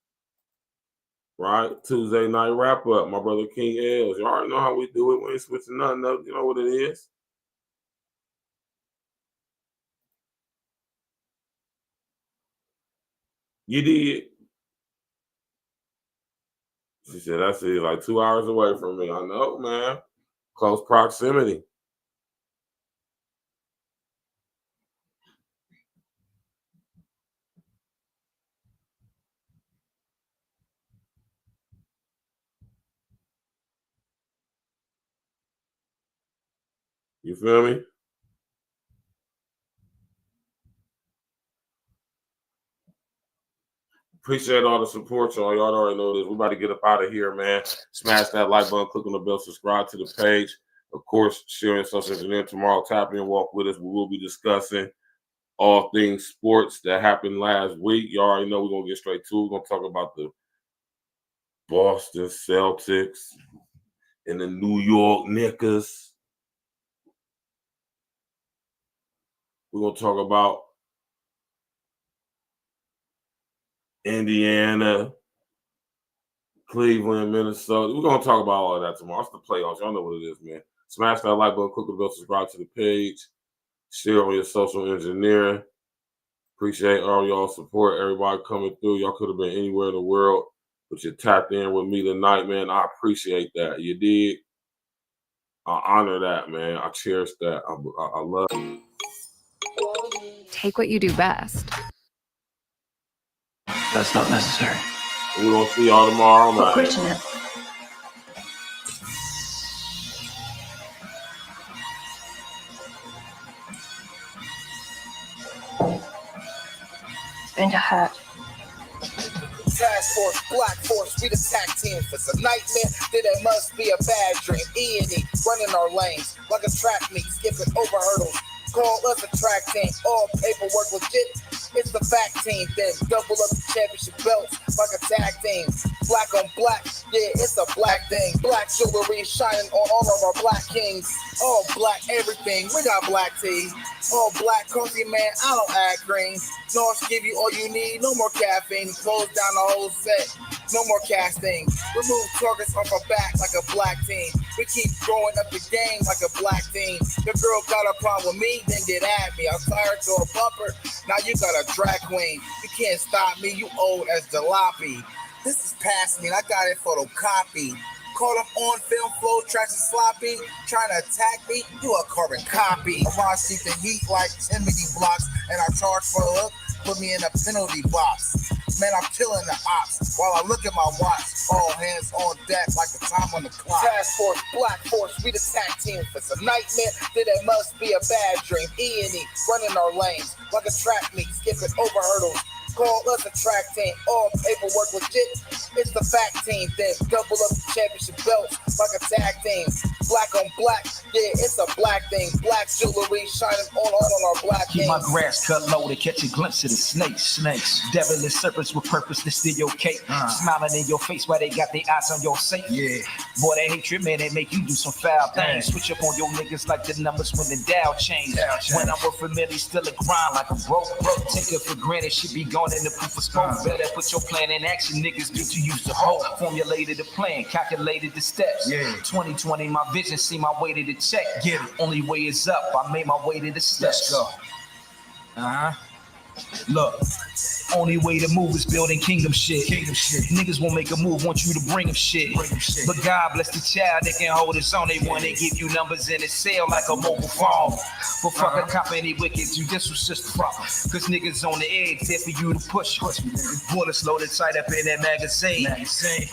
[SPEAKER 5] Right? Tuesday night wrap up. My brother King Els. You already know how we do it. We ain't switching nothing up. You know what it is. You did. She said, that's it, like 2 hours away from me. I know, man. Close proximity. You feel me? Appreciate all the support, y'all. Y'all already know this. We're about to get up out of here, man. Smash that like button, click on the bell, subscribe to the page. Of course, sharing social engineering tomorrow. Tap in, walk with us. We will be discussing all things sports that happened last week. You already know we're going to get straight to it. We're going to talk about the Boston Celtics and the New York Knicks. We're going to talk about Indiana, Cleveland, Minnesota. We're going to talk about all of that tomorrow. It's the playoffs. Y'all know what it is, man. Smash that like button, click the bell, subscribe to the page. Share on your social engineering. Appreciate all y'all support. Everybody coming through. Y'all could have been anywhere in the world, but you tapped in with me tonight, man. I appreciate that. You did. I honor that, man. I cherish that. I love it.
[SPEAKER 2] Take what you do best.
[SPEAKER 4] That's not necessary.
[SPEAKER 5] We're going to see y'all tomorrow night.
[SPEAKER 4] It's
[SPEAKER 2] going to hurt.
[SPEAKER 1] Task force, black force, we the tag team. If it's a nightmare, then it must be a bad dream. E&E, running our lanes like a track meet, skipping over hurdles. Call us a track team, all paperwork legit. It's the fact team, then double up the championship belts like a tag team. Black on black, yeah, it's a black thing. Black jewelry shining on all of our black kings. All black everything, we got black tea. All black coffee, man, I don't add green. North give you all you need, no more caffeine. Close down the whole set, no more casting. Remove targets off our back like a black team. We keep growing up the game like a black team. Your girl got a problem with me, then get at me. I'm tired to a bumper, now you got a drag queen. You can't stop me, you old as jalopy. This is past me, and I got it photocopied. Caught up on film, flow, tracks and sloppy. Trying to attack me, you a carbon copy. I see the heat like chimney blocks, and I charge for a look, put me in a penalty box. Man, I'm killing the ops while I look at my watch. All hands on deck like the time on the clock. Task force, black force, we the tag team. If it's a nightmare, then it must be a bad dream. E&E, running our lanes like a track meet, skipping over hurdles. Call us a track team, all paperwork legit. It's the fact team, then double up the championship belts like a tag team. Black on black, yeah, it's a black thing. Black jewelry shining all on our black
[SPEAKER 4] keep my
[SPEAKER 1] things.
[SPEAKER 4] grass cut low to catch a glimpse of the snakes. Devilish serpents with purpose to steal your cake. Smiling in your face while they got their eyes on your safe. Yeah. Boy, that hatred, man, they make you do some foul things. Switch up on your niggas like the numbers when the Dow change. When I'm worth a million, still a grind like a broke. Take it for granted, shit be gone in the proof of smoke. Better put your plan in action, niggas get to use the whole. Formulated the plan, calculated the steps. 2020, my Vision, see my way to the check. Get it. Only way is up. I made my way to the steps. Let's go. Look, only way to move is building kingdom shit. Niggas won't make a move, want you to bring them shit. But God bless the child that can hold his own. They want to give you numbers in his cell like a mobile phone. But fuck a cop, any wicked judicial system. Cause niggas on the edge, there for you to push. Bullets loaded tight up in that magazine.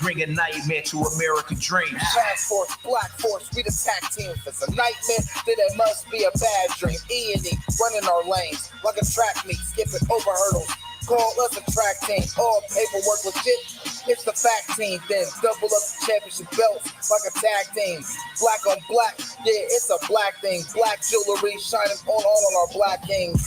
[SPEAKER 4] Bring a nightmare to American dreams.
[SPEAKER 6] Task Force, Black Force, we the tag team. If it's a nightmare, then it must be a bad dream. E&E, running our lanes like a track meet, skipping over hurdles. Call us a track team, all paperwork legit. It's the fact team, then double up the championship belts like a tag team. Black on black, yeah, it's a black thing. Black jewelry shining on our black kings.